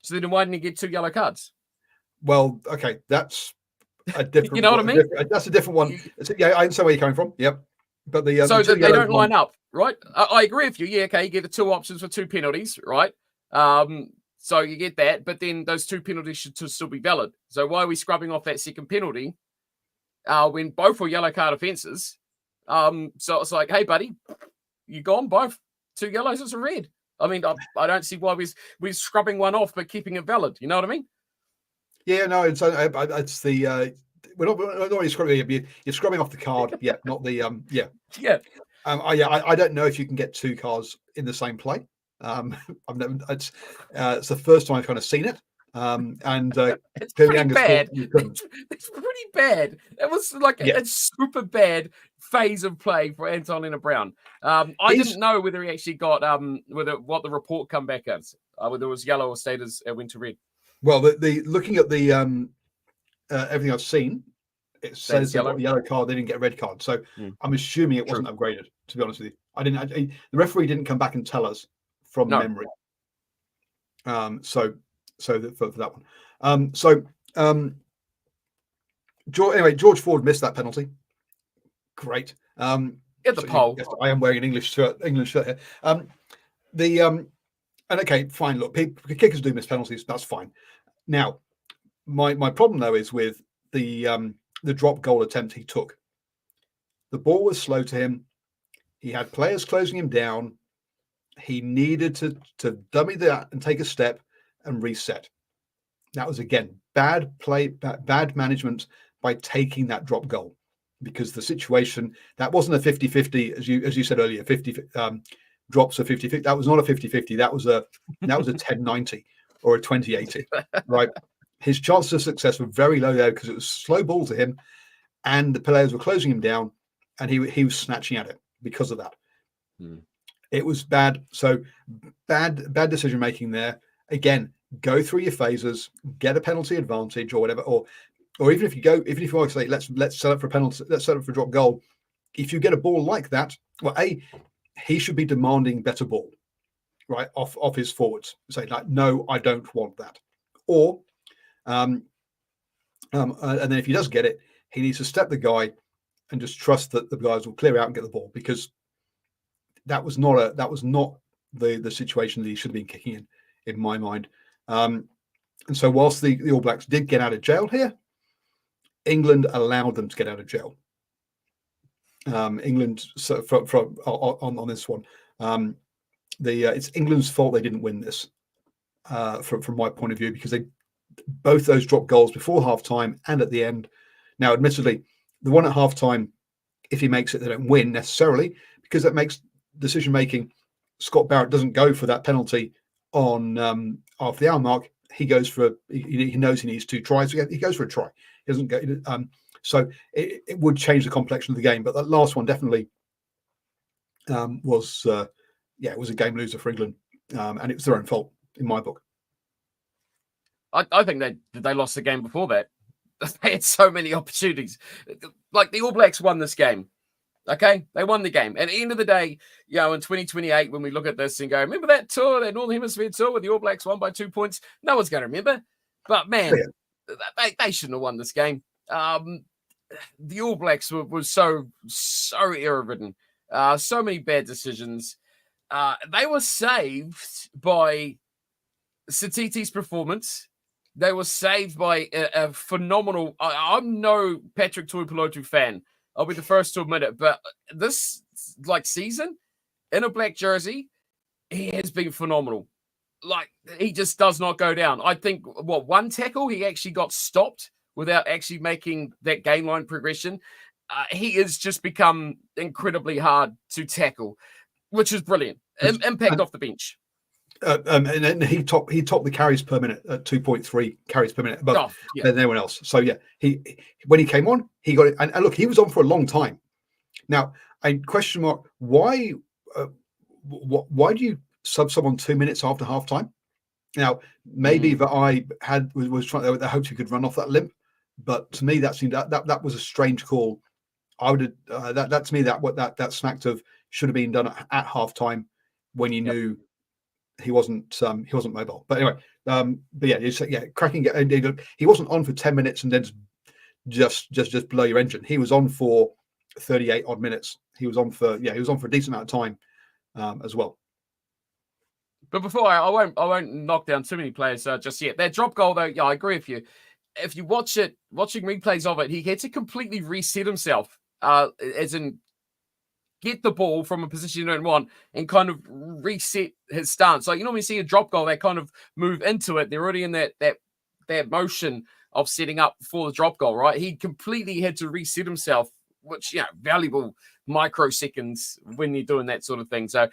So then why didn't you get 2 yellow cards? Well, okay, that's a different. You know what I mean? That's a different one. Yeah, I understand where you're coming from. Yep, but they don't line up, right? I agree with you. Yeah, okay, you get the 2 options for 2 penalties, right? So you get that, but then those 2 penalties should still be valid. So why are we scrubbing off that second penalty when both were yellow card offences? So it's like, hey, buddy, you gone both 2 yellows is a red. I mean, I don't see why we're scrubbing one off but keeping it valid. You know what I mean? Yeah, no, it's the we're not really scrubbing. You're scrubbing off the card, yeah, not the yeah. I don't know if you can get 2 cards in the same play. I've never. It's the first time I've kind of seen it. It's pretty bad. It's pretty bad. It was like a super bad phase of play for Antonina Brown. I didn't know whether he actually got what the report come back as, whether it was yellow or stayed as went to red. Well, the looking at the everything I've seen, it says they got a yellow card. They didn't get a red card, so I'm assuming it wasn't upgraded. To be honest with you, the referee didn't come back and tell us from memory. So for that one. George Ford missed that penalty. Great. Get the pole. Yes, I am wearing an English shirt here. And okay, fine. Look, kickers do miss penalties. That's fine. Now, my problem though is with the drop goal attempt he took. The ball was slow to him. He had players closing him down. He needed to dummy that and take a step and reset. That was again bad play, bad management by taking that drop goal, because the situation that wasn't a 50-50 as you said earlier. 50 drops a 50-50. That was not a 50-50. That was a 10-90 or a 20-80. Right. His chances of success were very low there because it was slow ball to him, and the players were closing him down, and he was snatching at it because of that. It was bad. So bad decision making there. Again, go through your phases, get a penalty advantage or whatever, or even if you want to say let's set up for a penalty, let's set up for a drop goal. If you get a ball like that, well, he should be demanding better ball, right, off his forwards. Say like, no, I don't want that. Or and then if he does get it, he needs to step the guy and just trust that the guys will clear out and get the ball, because that was not the situation that he should have been kicking in my mind. And so whilst the All Blacks did get out of jail here, England allowed them to get out of jail. England, so on this one, it's England's fault they didn't win this, from my point of view, because both those dropped goals before halftime and at the end. Now, admittedly, the one at halftime, if he makes it, they don't win necessarily, because that makes decision making. Scott Barrett doesn't go for that penalty on after the hour mark. He goes for he knows he needs 2 tries. He goes for a try. He doesn't go. So it would change the complexion of the game. But that last one definitely was it was a game loser for England, and it was their own fault in my book. I think they lost the game before that. They had so many opportunities. Like the All Blacks won this game. Okay, they won the game. At the end of the day, in 2028, when we look at this and go, remember that tour, that Northern Hemisphere tour where the All Blacks won by 2 points? No one's going to remember. But man, they shouldn't have won this game. The All Blacks were so error-ridden. So many bad decisions. They were saved by Satiti's performance. They were saved by a phenomenal... I'm no Patrick Tuipulotu fan. I'll be the first to admit it. But this season, in a black jersey, he has been phenomenal. He just does not go down. I think, one tackle, he actually got stopped without actually making that gain line progression. He has just become incredibly hard to tackle, which is brilliant. Impact off the bench. And he topped the carries per minute at 2.3 carries per minute above than anyone else. So he when he came on, he got it. And look, he was on for a long time. Now, question mark: why do you sub someone 2 minutes after half time? Now, maybe that I was trying. I hoped he could run off that limp, but to me, that seemed that was a strange call. I would that to me that smacked of should have been done at half time when you knew he wasn't mobile. But anyway, cracking. He wasn't on for 10 minutes and then just blow your engine. He was on for 38 odd minutes. He was on for a decent amount of time as well. But before I won't knock down too many players just yet. That drop goal though, I agree with you. If you watching replays of it, he had to completely reset himself, as in get the ball from a position you don't want and kind of reset his stance. Like, when you see a drop goal, they kind of move into it. They're already in that motion of setting up for the drop goal, right? He completely had to reset himself, which, valuable microseconds when you're doing that sort of thing. So,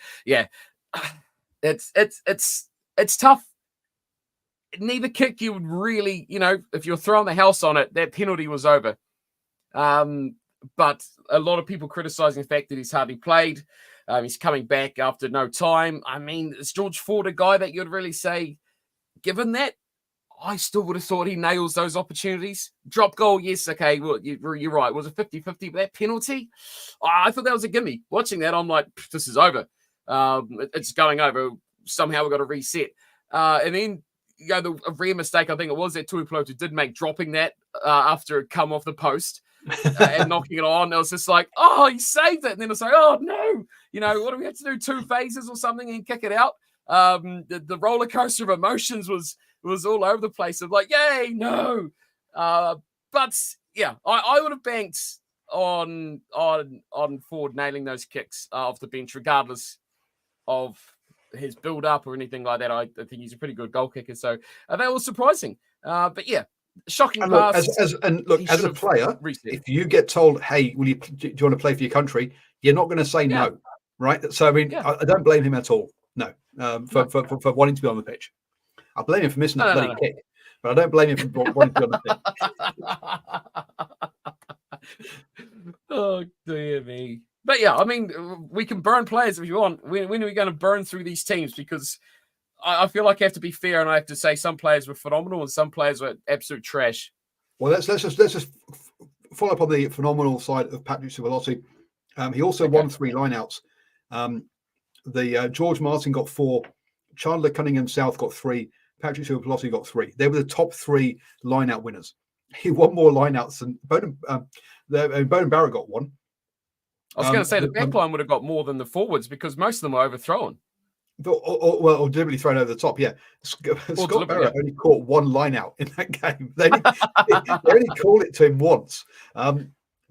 it's tough. Neither kick you would really, if you're throwing the house on it, that penalty was over. But a lot of people criticizing the fact that he's hardly played. He's coming back after no time. I mean, is George Ford a guy that you'd really say, given that? I still would have thought he nails those opportunities. Drop goal, yes, okay, well, you're right. It was a 50-50, but that penalty, I thought that was a gimme. Watching that, I'm like, this is over. It's going over. Somehow we've got to reset. And then, a rare mistake, I think it was that Tuipulotu did make, dropping that after it come off the post. And knocking it on, it was just like, oh, he saved it. And then it's like, oh no, what do we have to do? 2 phases or something and kick it out? The roller coaster of emotions was all over the place. Of like, yay, no. But I would have banked on Ford nailing those kicks off the bench, regardless of his build up or anything like that. I think he's a pretty good goal kicker. So that was surprising. But shocking pass. As a player, if you get told, "Hey, do you want to play for your country?" You're not going to say no, right? So I mean, I don't blame him at all. No, for wanting to be on the pitch. I blame him for missing that bloody kick, but I don't blame him for wanting to be on the pitch. Oh dear me! But I mean, we can burn players if you want. When are we going to burn through these teams? Because I feel like I have to be fair, and I have to say some players were phenomenal and some players were absolute trash. Well, let's just follow up on the phenomenal side of Patrick Tuipulotu. He also won 3 lineouts. The George Martin got 4, Chandler Cunningham South got 3, Patrick Tuipulotu got 3. They were the top 3 lineout winners. He won more lineouts than Bowden Barrett got 1. I was going to say the back line would have got more than the forwards because most of them were overthrown. Or deliberately thrown over the top, Scott Barrett only caught 1 line out in that game. They only call it to him once.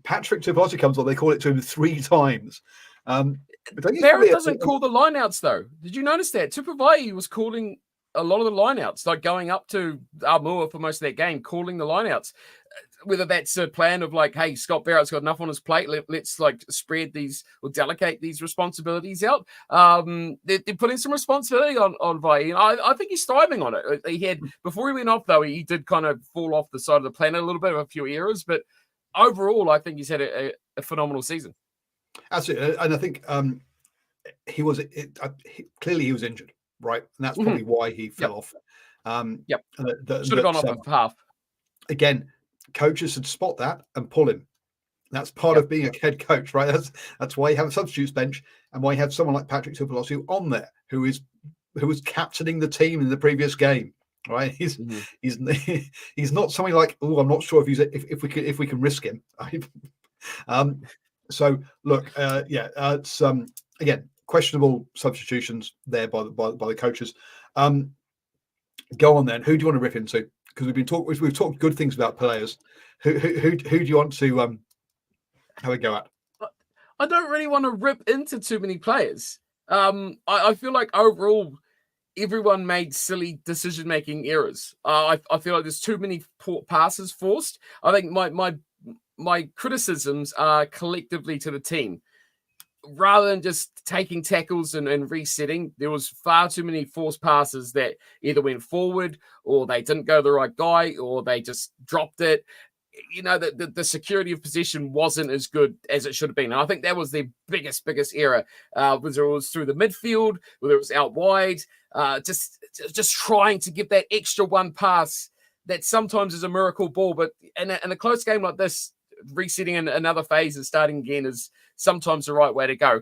Patrick Tuipulotu comes on, they call it to him 3 times. Barrett doesn't call the lineouts though. Did you notice that? Tupavai was calling a lot of the lineouts, like going up to Armour for most of that game, calling the lineouts. Whether that's a plan of like, hey, Scott Barrett's got enough on his plate, let's like spread these or delegate these responsibilities out. They're putting some responsibility on Vai. I think he's thriving on it. He had, before he went off though, he did kind of fall off the side of the planet a little bit of a few errors, but overall, I think he's had a phenomenal season. Absolutely, and I think clearly he was injured, right? And that's probably why he fell off. Should have gone off of half. Again, coaches should spot that and pull him. That's part of being a head coach, right? That's why you have a substitutes bench, and why you have someone like Patrick Tuipulotu on there who was captaining the team in the previous game, right? He's not something like, oh, I'm not sure if we can risk him. So look, it's again questionable substitutions there by the coaches. Go on then. Who do you want to rip into? Because we've talked good things about players. Who do you want to have a go at? I don't really want to rip into too many players. I feel like overall everyone made silly decision-making errors. I feel like there's too many passes forced. I think my criticisms are collectively to the team. Rather than just taking tackles and resetting, there was far too many forced passes that either went forward or they didn't go to the right guy or they just dropped it. You know, the security of possession wasn't as good as it should have been. And I think that was their biggest error. Whether it was through the midfield, whether it was out wide, just trying to give that extra one pass that sometimes is a miracle ball. But in a close game like this, resetting in another phase and starting again is sometimes the right way to go.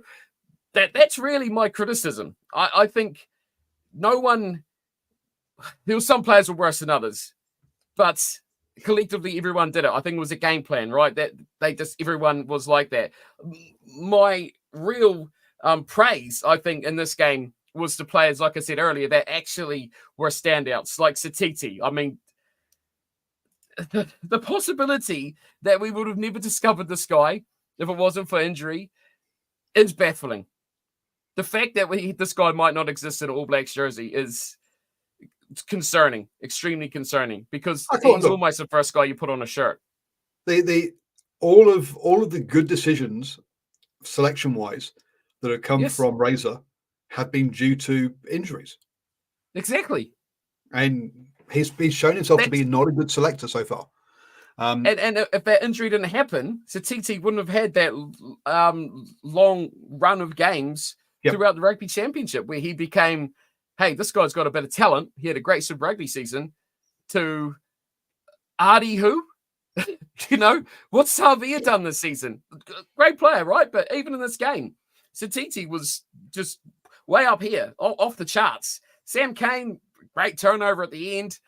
That's really my criticism. I think there were some players were worse than others, but collectively everyone did it. I think it was a game plan, right? That everyone was like that. My real praise, I think, in this game was the players, like I said earlier, that actually were standouts, like Satiti. I mean, the possibility that we would have never discovered this guy if it wasn't for injury is baffling. The fact that this guy might not exist in an All Blacks jersey is concerning, extremely concerning, because he's almost the first guy you put on a shirt. All of the good decisions, selection wise, that have come from Razor have been due to injuries. Exactly, and he's shown himself to be not a good selector so far. And if that injury didn't happen, Satiti wouldn't have had that long run of games throughout the Rugby Championship where he became, hey, this guy's got a bit of talent. He had a great Super Rugby season. To Artie who? You know, what's Xavier done this season? Great player, right? But even in this game, Satiti was just way up here, off the charts. Sam Cane, great turnover at the end.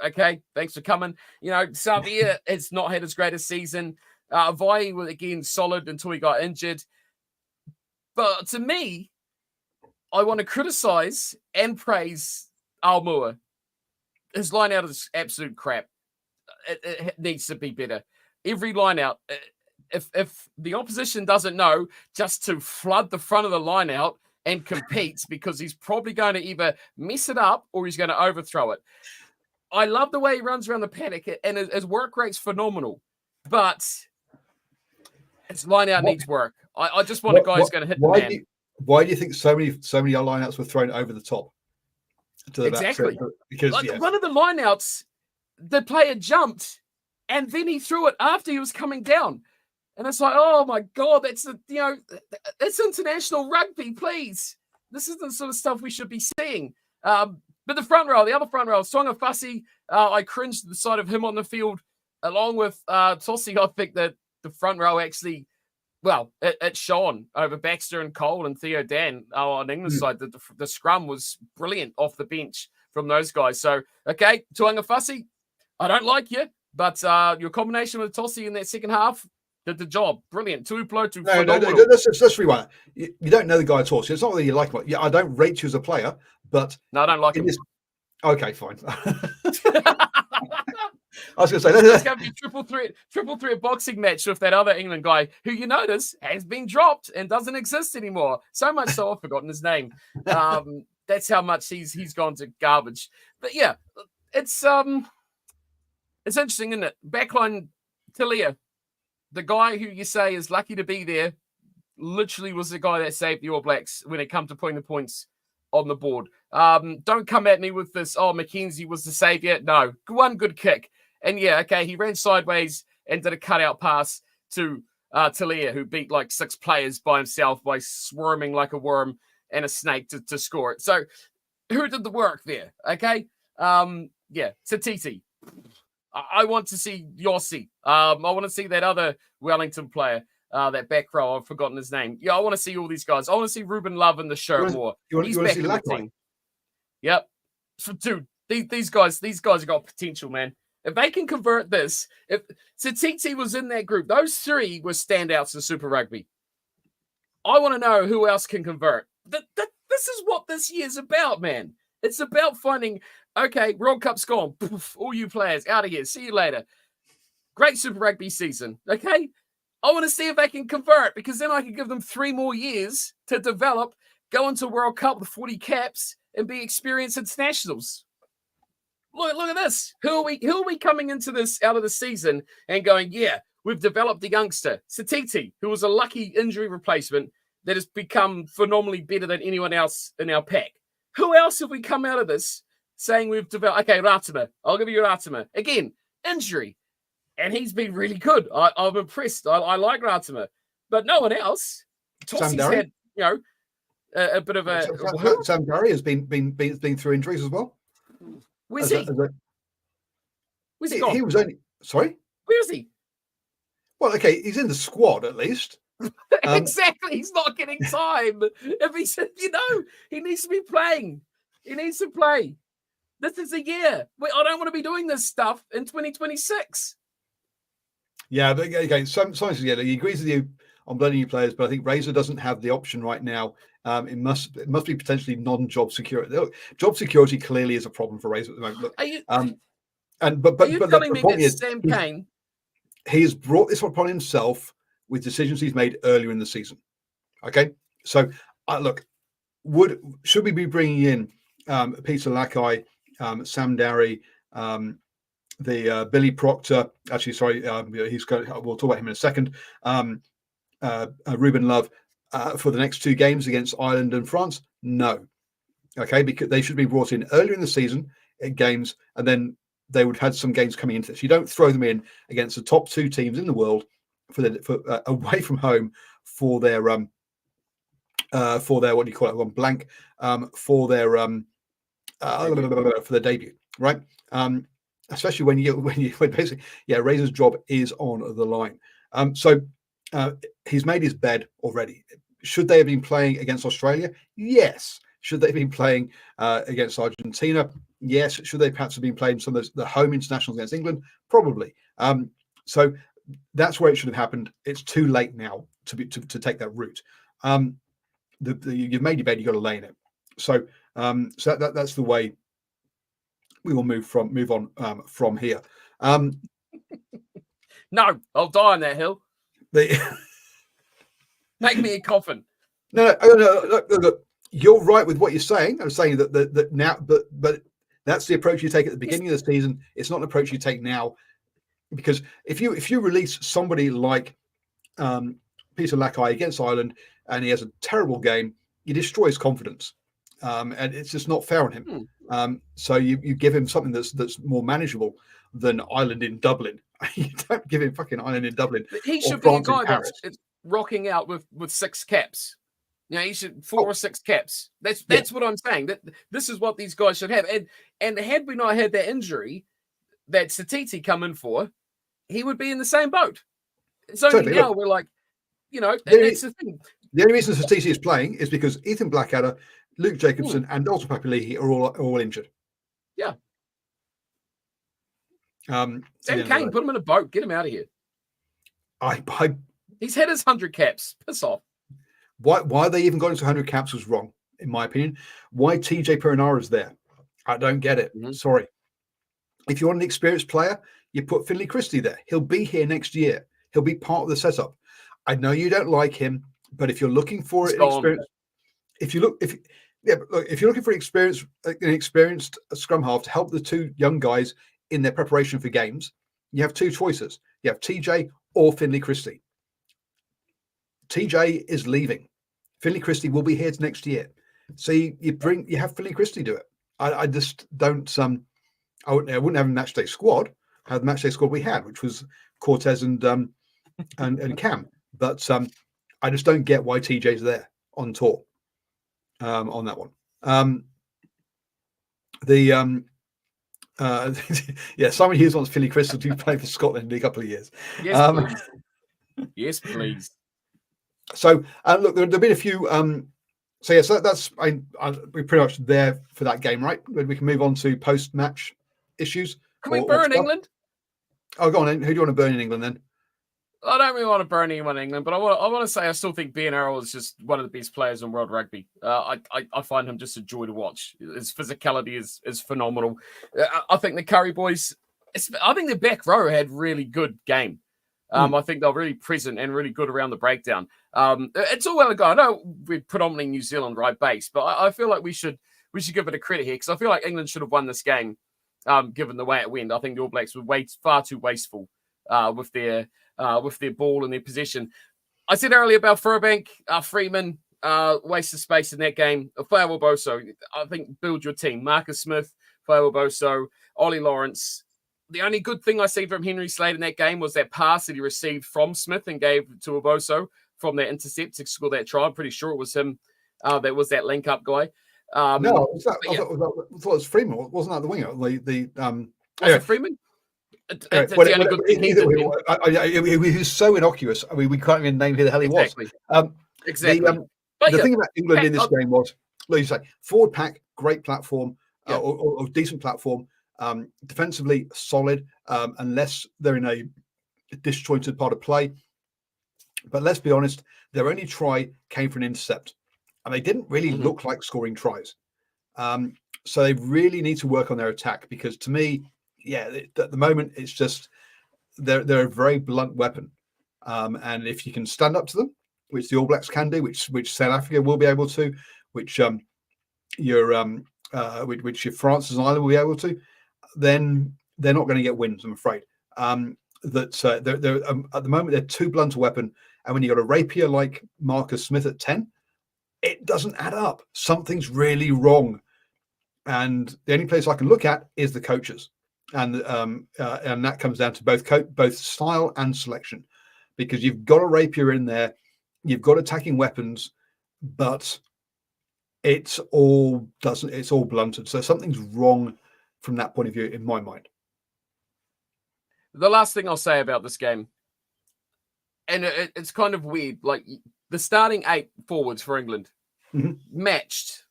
Okay, thanks for coming. You know, Xavier has not had his greatest season. Vai was, again, solid until he got injured. But to me, I want to criticize and praise Almua. His line out is absolute crap. It needs to be better. Every line out, if the opposition doesn't know just to flood the front of the line out and competes, because he's probably going to either mess it up or he's going to overthrow it. I love the way he runs around the paddock, and his work rate's phenomenal, but his line out needs work. I just want a guy who's going to hit the man. Why do you think so many line outs were thrown over the top? Exactly. Because one of the line outs, the player jumped and then he threw it after he was coming down. And it's like, oh my God, that's international rugby, please. This is the sort of stuff we should be seeing. But the other front row, Songa Fussy, I cringed at the sight of him on the field, along with Tossi. I think that the front row actually, it shone over Baxter and Cole and Theo Dan on England's side. The scrum was brilliant off the bench from those guys. So, okay, Tuanga Fussy, I don't like you, but your combination with Tossi in that second half did the job. Brilliant. Tuipulotu, phenomenal. No, let's rewind. You don't know the guy at all. So it's not that you like him. Yeah, I don't rate you as a player, but no, I don't like him. Okay, fine. I was going to say it's going to be triple threat boxing match with that other England guy who you notice has been dropped and doesn't exist anymore. So much so I've forgotten his name. That's how much he's gone to garbage. But yeah, it's interesting, isn't it? Backline Talia, the guy who you say is lucky to be there, literally was the guy that saved the All Blacks when it comes to putting the points on the board. Don't come at me with this, McKenzie was the saviour. No, one good kick. And yeah, okay, he ran sideways and did a cutout pass to Talia, who beat like 6 players by himself by swarming like a worm and a snake to score it. So who did the work there? Okay. Satiti. I want to see Yossi. I want to see that other Wellington player, that back row. I've forgotten his name. Yeah, I want to see all these guys. I want to see Ruben Love in the shirt more. He's back in the team. Yep. So, dude, these guys have got potential, man. If they can convert this, if Satiti was in that group, those 3 were standouts in Super Rugby. I want to know who else can convert. This is what this year's about, man. It's about finding, okay, World Cup's gone. Poof, all you players out of here. See you later. Great Super Rugby season, okay? I want to see if they can convert, because then I can give them 3 more years to develop, go into World Cup with 40 caps, and be experienced internationals. Look at this. Who are we coming into this out of the season and going, yeah, we've developed a youngster, Satiti, who was a lucky injury replacement that has become phenomenally better than anyone else in our pack. Who else have we come out of this saying we've developed? Okay, Ratima. I'll give you Ratima. Again, injury. And he's been really good. I'm impressed. I like Ratima. But no one else. Tossi's had, a bit of a... Sam Barry has been through injuries as well. Where's he? Where's he gone? He was only... Sorry? Where is he? Well, okay, he's in the squad at least. Exactly. He's not getting time. If he said, he needs to be playing. He needs to play. This is a year. I don't want to be doing this stuff in 2026. Yeah, but okay, he agrees with you on blending new players, but I think Razor doesn't have the option right now. It must be potentially non-job security. Job security clearly is a problem for Razor at the moment. Look, are you telling me that Sam Cane? He has brought this upon himself with decisions he's made earlier in the season. Okay, so look, should we be bringing in Peter Lakai, Sam Darry, the Billy Proctor? Actually, sorry, we'll talk about him in a second. Ruben Love for the next 2 games against Ireland and France? No. Okay, because they should be brought in earlier in the season in games, and then they would have had some games coming into this. You don't throw them in against the top 2 teams in the world for away from home for their what do you call it? One blank for their debut, right? Especially when basically, Razor's job is on the line. So he's made his bed already. Should they have been playing against Australia? Yes. Should they have been playing against Argentina? Yes. Should they perhaps have been playing some of the home internationals against England? Probably. So that's where it should have happened. It's too late now to take that route. You've made your bed, you've got to lay in it. So that's the way we will move on from here. No, I'll die on that hill. Make me a coffin. No, look, you're right with what you're saying. I'm saying that now, but that's the approach you take at the beginning of the season. It's not an approach you take now, because if you release somebody like Peter Lakai against Ireland and he has a terrible game, you destroy his confidence, and it's just not fair on him. So you give him something that's more manageable than Ireland in Dublin. You don't give him fucking Ireland in Dublin. But he should be a guy that's rocking out with 6 caps. He should 4 or 6 caps. That's what I'm saying. That this is what these guys should have. And had we not had that injury that Satiti come in for, he would be in the same boat. It's only now we're like, that's the thing. The only reason Satiti is playing is because Ethan Blackadder, Luke Jacobson, and Dalton Papali'i are all injured. Yeah. Sam Cane, put him in a boat, get him out of here. He's had his 100 caps. Piss off. Why they even got into 100 caps was wrong, in my opinion. Why TJ Perinara is there, I don't get it. Mm-hmm. Sorry. If you want an experienced player, you put Finlay Christie there. He'll be here next year. He'll be part of the setup. I know you don't like him, but if you're looking for an experienced, if you're looking for an experienced scrum half to help the 2 young guys in their preparation for games, you have 2 choices. You have TJ or Finlay Christie. TJ is leaving. Finlay Christie will be here next year. So you have Finlay Christie do it. I just don't I wouldn't have a match day squad, the matchday squad we had, which was Cortez and Cam. But I just don't get why TJ's there on tour on that one. Simon Hughes wants Philly Crystal to play for Scotland in a couple of years. Yes, please. Yes, please. So look, there've been a few. So that's we're pretty much there for that game, right? We can move on to post-match issues. Can we burn England? Oh, go on then. Who do you want to burn in England then? I don't really want to burn anyone in England, but I want to say I still think Ben Earl is just one of the best players in world rugby. I find him just a joy to watch. His physicality is phenomenal. I think the Curry boys, I think the back row had really good game. I think they're really present and really good around the breakdown. It's all well ago. I know we're predominantly New Zealand right base, but I feel like we should give it a credit here because I feel like England should have won this game, given the way it went. I think the All Blacks were far too wasteful with their ball and their possession. I said earlier about Furbank, Freeman, waste of space in that game. Faiwa Boso, I think build your team. Marcus Smith, Faiwa Boso, Ollie Lawrence. The only good thing I see from Henry Slade in that game was that pass that he received from Smith and gave to Oboso from that intercept to score that try. I'm pretty sure it was him that was that link-up guy. I thought it was Freeman. Wasn't that the winger? Was it Freeman? That's the only good thing he did. He was so innocuous. I mean, we can't even name who the hell he was. Exactly. The thing about England in this game was, like you say, forward pack, great platform, or decent platform. Defensively solid, unless they're in a disjointed part of play. But let's be honest, their only try came from an intercept, and they didn't really look like scoring tries. So they really need to work on their attack because, to me, at the moment it's just they're a very blunt weapon, and if you can stand up to them, which the All Blacks can do, which South Africa will be able to, which your France and Ireland will be able to, then they're not going to get wins, I'm afraid. They're at the moment they're too blunt a weapon, and when you got a rapier like Marcus Smith at 10, it doesn't add up. Something's really wrong, and the only place I can look at is the coaches, and that comes down to both style and selection, because you've got a rapier in there, you've got attacking weapons, but it's all blunted. So something's wrong from that point of view, in my mind. The last thing I'll say about this game, and it's kind of weird, like the starting 8 forwards for England matched.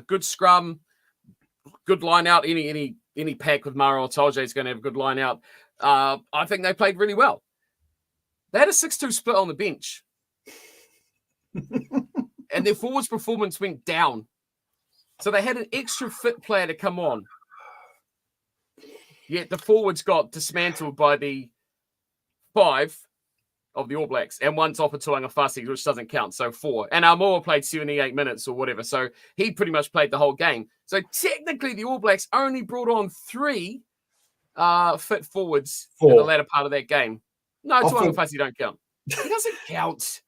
Good scrum, good line out. Any pack with Mara Otoje is going to have a good line out. I think they played really well. They had a 6-2 split on the bench. And their forwards performance went down. So they had an extra fit player to come on. Yet the forwards got dismantled by the 5 of the All Blacks, and one's off Tuanga Fasi, which doesn't count, so 4. And Armour played 78 minutes or whatever, so he pretty much played the whole game. So technically, the All Blacks only brought on 3 fit forwards in the latter part of that game. No, Tuanga Fasi don't count. He doesn't count.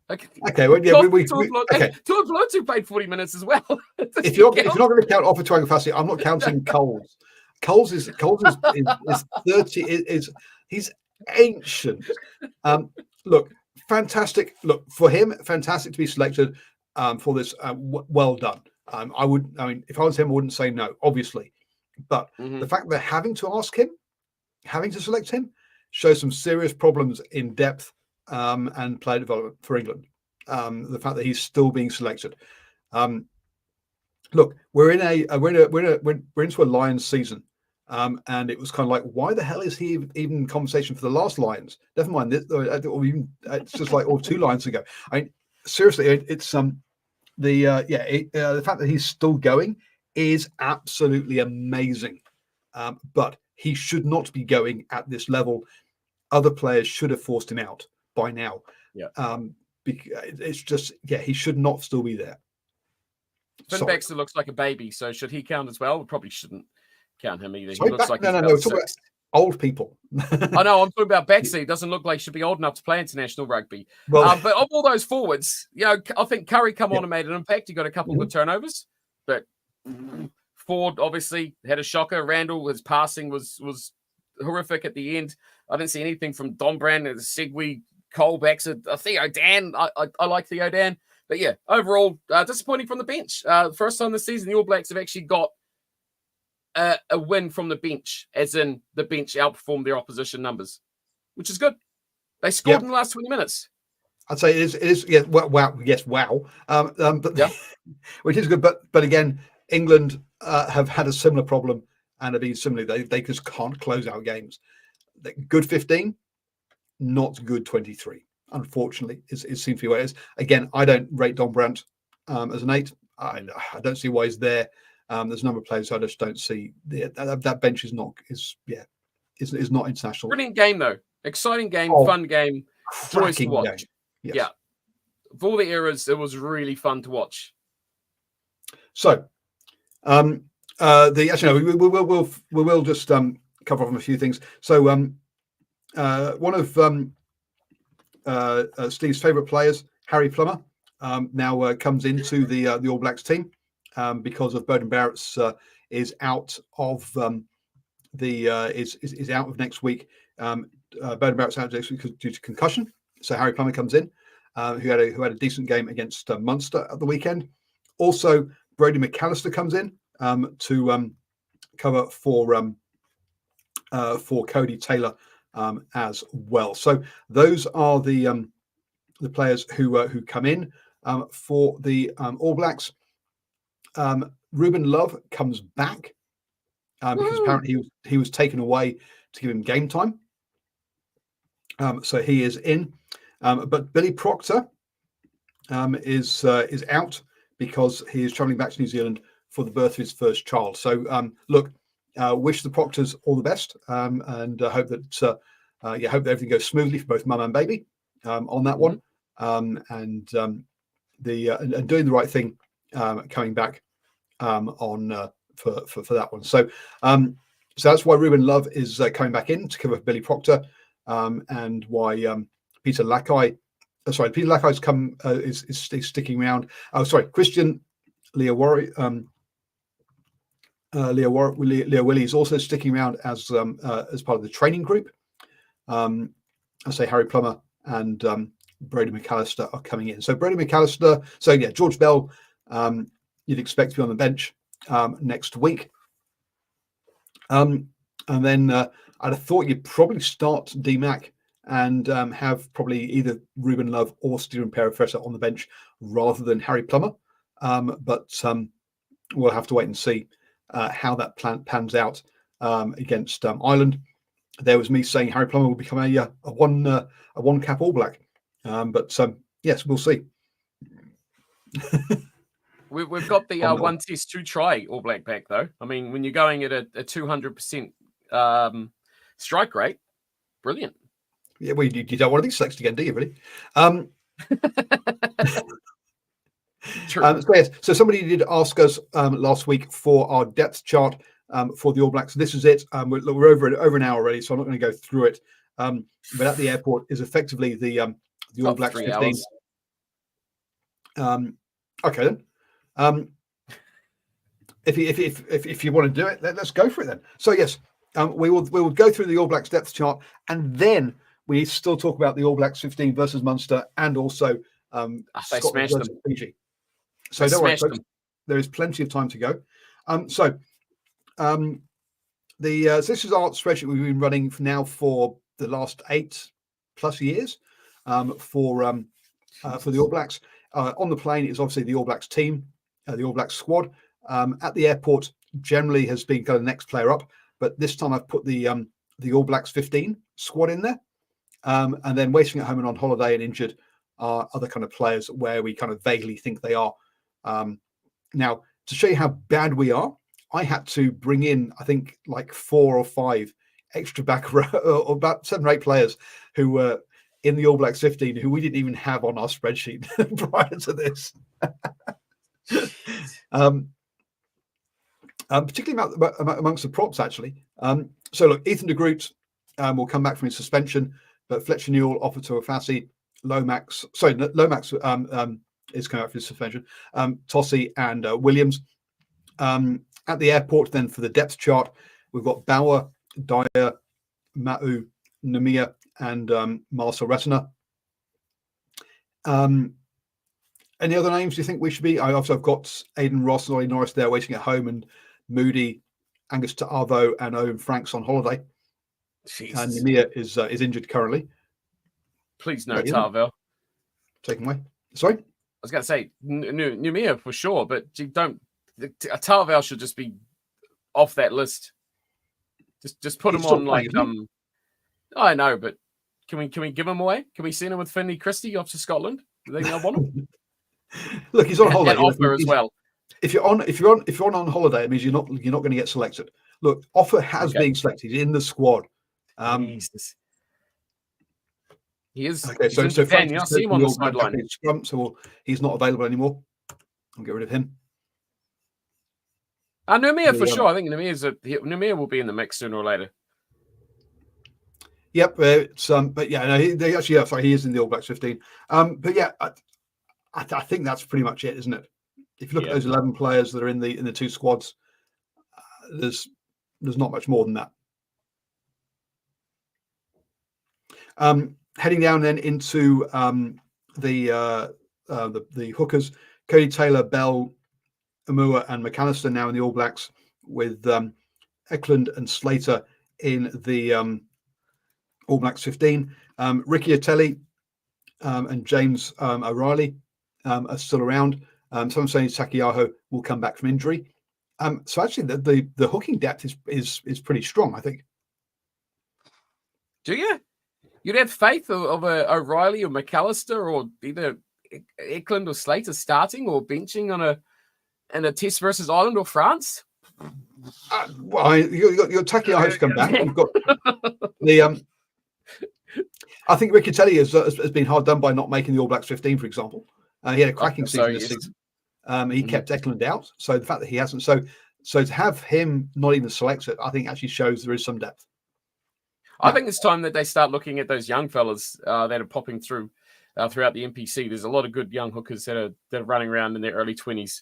Okay, well, yeah, Tuanga played 40 minutes as well. If you're not going to count off Tuanga Fasi, I'm not counting Coles. Coles is 30. He's ancient. Look, fantastic. Look for him, fantastic to be selected for this. Well done. If I was him, I wouldn't say no, obviously. But the fact that they're having to select him, shows some serious problems in depth and player development for England. The fact that he's still being selected. Look, we're into a Lions season. And it was kind of like, why the hell is he even in conversation for the last Lions? Never mind this, or even it's just like 2 Lions ago. I mean, seriously, it's the fact that he's still going is absolutely amazing. But he should not be going at this level. Other players should have forced him out by now. Yeah. It's just he should not still be there. Finn Baxter looks like a baby, so should he count as well? We probably shouldn't count him either. Sorry, he looks like no. Talk about old people. I know. I'm talking about Baxter. He doesn't look like he should be old enough to play international rugby. Well, but of all those forwards, I think Curry on and made an impact. He got a couple of good turnovers, but Ford obviously had a shocker. Randall, his passing was horrific at the end. I didn't see anything from Dombrand and Segway, Colbacks, Theo Dan. I like Theo Dan. But yeah, overall, disappointing from the bench. First time this season, the All Blacks have actually got a win from the bench, as in the bench outperformed their opposition numbers, which is good. They scored in the last 20 minutes. I'd say it is. Yeah, wow. Yes, wow. But yeah. Which is good. But again, England have had a similar problem and have been similarly. They just can't close out games. Good 15, not good 23. Unfortunately, it seems to be where it is. Again, I don't rate Don Brandt as an 8. I don't see why he's there. There's a number of players I just don't see. That bench is not international. Brilliant game though. Exciting game, fun game, joyous to watch. Game. Yes. Yeah. Of all the eras, it was really fun to watch. So, we will just cover off on a few things. So, one of Steve's favourite players, Harry Plummer, now comes into the All Blacks team because of Beauden Barrett's is out of is out of next week. Beauden Barrett's out next week due to concussion. So Harry Plummer comes in, who had a decent game against Munster at the weekend. Also, Brody McAllister comes in to cover for Cody Taylor as well. So those are the players who come in for the All Blacks. Ruben Love comes back because apparently he was taken away to give him game time. So he is in. But Billy Proctor is out because he is travelling back to New Zealand for the birth of his first child. So wish the Proctors all the best, and hope that hope that everything goes smoothly for both mum and baby on that one, and doing the right thing, coming back on for that one. So that's why Ruben Love is coming back in to cover Billy Proctor, and why Peter Lakai is sticking around. Christian Leah Willie is also sticking around as part of the training group. I say Harry Plummer and Brody McAllister are coming in. So Brody McAllister. So yeah, George Bell, you'd expect to be on the bench next week. And then I'd have thought you'd probably start D-Mac and have probably either Ruben Love or Stephen Perifetta on the bench rather than Harry Plummer. But we'll have to wait and see how that pans out against Ireland. There was me saying Harry Plummer will become a one cap All Black, but yes, we'll see. We've got the one test, 2 try All Black back though. I mean, when you're going at a 200% strike rate, brilliant. Yeah, well, you don't want to be selected again, do you? Really? So somebody did ask us last week for our depth chart for the All Blacks. This is it. We're over an hour already, so I'm not going to go through it. But at the airport is effectively the All Blacks 15. Okay then. If you want to do it, let's go for it then. So yes, we will go through the All Blacks depth chart, and then we still talk about the All Blacks 15 versus Munster, and also Scotland versus Fiji. So don't worry, folks. There is plenty of time to go. So this is our spreadsheet we've been running for the last 8+ years for the All Blacks. On the plane is obviously the All Blacks team, the All Blacks squad. At the airport, generally has been kind of next player up, but this time I've put the All Blacks 15 squad in there, and then waiting at home and on holiday and injured are other kind of players where we kind of vaguely think they are. Now, to show you how bad we are, I had to bring in, I think, like 4 or 5 extra back row, or about 7 or 8 players who were in the All Blacks 15 who we didn't even have on our spreadsheet prior to this. Particularly amongst the props, actually. So look, Ethan de Groot will come back from his suspension, but Fletcher Newell, Offa Tuafasi, Lomax is coming out for his suspension. Tossie and Williams. At the airport, then for the depth chart, we've got Bauer, Dyer, Matu Namia and Marcel Retina. Any other names you think we should be? I've got Aidan Ross and Ollie Norris there waiting at home, and Moody, Angus Arvo, and Owen Franks on holiday. Jesus. And Namia is injured currently. Please no Tarvel. Taken away. Sorry? I was going to say Namia for sure, but you don't. Tarvel should just be off that list. Just put him on like I know, but can we give him away? Can we send him with Finley Christie off to Scotland? Do they not want him? Look, he's on holiday. And Offer as well. If you're on holiday, it means you're not going to get selected. Look, Offer has been selected. He's in the squad. Jesus. He is. Okay, so Japan, you see him on the sideline. So he's not available anymore. I'll get rid of him. Namia for sure. I think Namia will be in the mix sooner or later. Yep, but yeah, no, they actually sorry, he is in the All Blacks 15. But yeah, I think that's pretty much it, isn't it? If you look at those 11 players that are in the two squads, there's not much more than that. Heading down then into the hookers, Cody Taylor, Bell, Amua, and McAllister now in the All Blacks, with Eklund and Slater in the All Blacks 15. Ricky Atelli and James O'Reilly are still around. Some saying Takiyaho will come back from injury. So actually, the hooking depth is pretty strong, I think. Do you? You'd have faith of O'Reilly or McAllister or either Eklund or Slater starting or benching in a test versus Ireland or France? Well, your Takiyaho's come back. You've got the. I think Ricky Telly has been hard done by not making the All Blacks 15, for example. He had a cracking season this season. He kept Eklund out, so the fact that he hasn't, so to have him not even selected, I think actually shows there is some depth. I think it's time that they start looking at those young fellas that are popping through throughout the NPC. There's a lot of good young hookers that are running around in their early 20s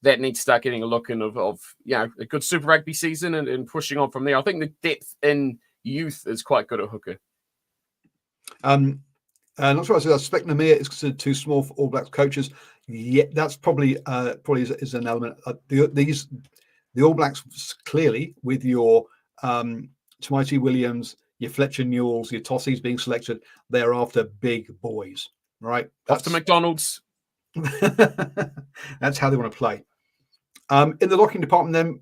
that need to start getting a look in of a good Super Rugby season and pushing on from there. I think the depth in youth is quite good at hooker. Not sure. I suspect Namia is considered too small for All Blacks coaches. Yeah, that's probably is an element. The All Blacks clearly with your Tamaiti Williams, your Fletcher Newells, your Tossies being selected, they're after big boys, right? After McDonald's. That's how they want to play. In the locking department, then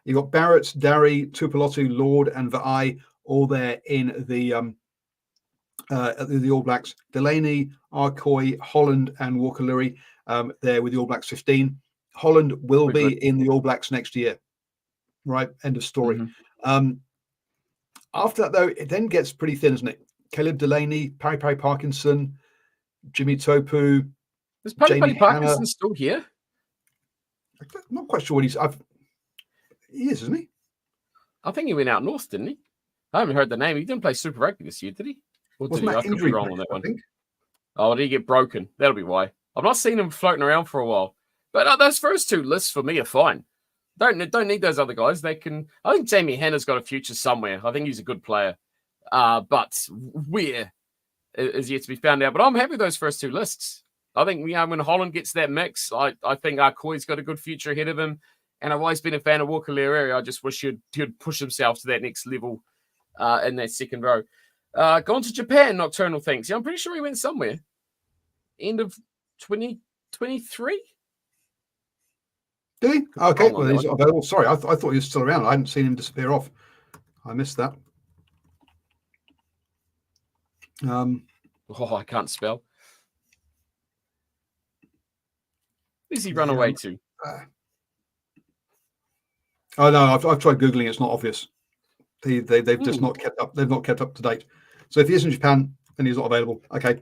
you've got Barrett, Darry, Tupelotu, Lord, and Va'ai all there in the All Blacks. Delaney, Arcoy, Holland, and Walker Lurie there with the All Blacks 15. Holland will be in the All Blacks next year, right? End of story. Mm-hmm. After that, though, it then gets pretty thin, isn't it? Caleb Delaney, Parry Parkinson, Jimmy Topu. Is Parry Parkinson still here? I'm not quite sure what he is, isn't he? I think he went out north, didn't he? I haven't heard the name. He didn't play Super Rugby this year, did he? Or did he? I could be wrong on that one. Oh, did he get broken? That'll be why. I've not seen him floating around for a while. But those first two lists for me are fine. Don't need those other guys. They can. I think Jamie Hanna's got a future somewhere. I think he's a good player. But where is yet to be found out. But I'm happy with those first two lists. I think when Holland gets that mix, I think Arcoy's got a good future ahead of him. And I've always been a fan of Walker Lurie. I just wish he'd push himself to that next level in that second row. Gone to Japan, Nocturnal thinks. Yeah, I'm pretty sure he went somewhere. End of 2023? Did he? Okay, well, he's not available. Sorry, I thought he was still around. I hadn't seen him disappear off. I missed that. I can't spell. Where's he run away to? Oh no, I've tried googling. It's not obvious. They've just not kept up. They've not kept up to date. So if he is in Japan, then he's not available. Okay.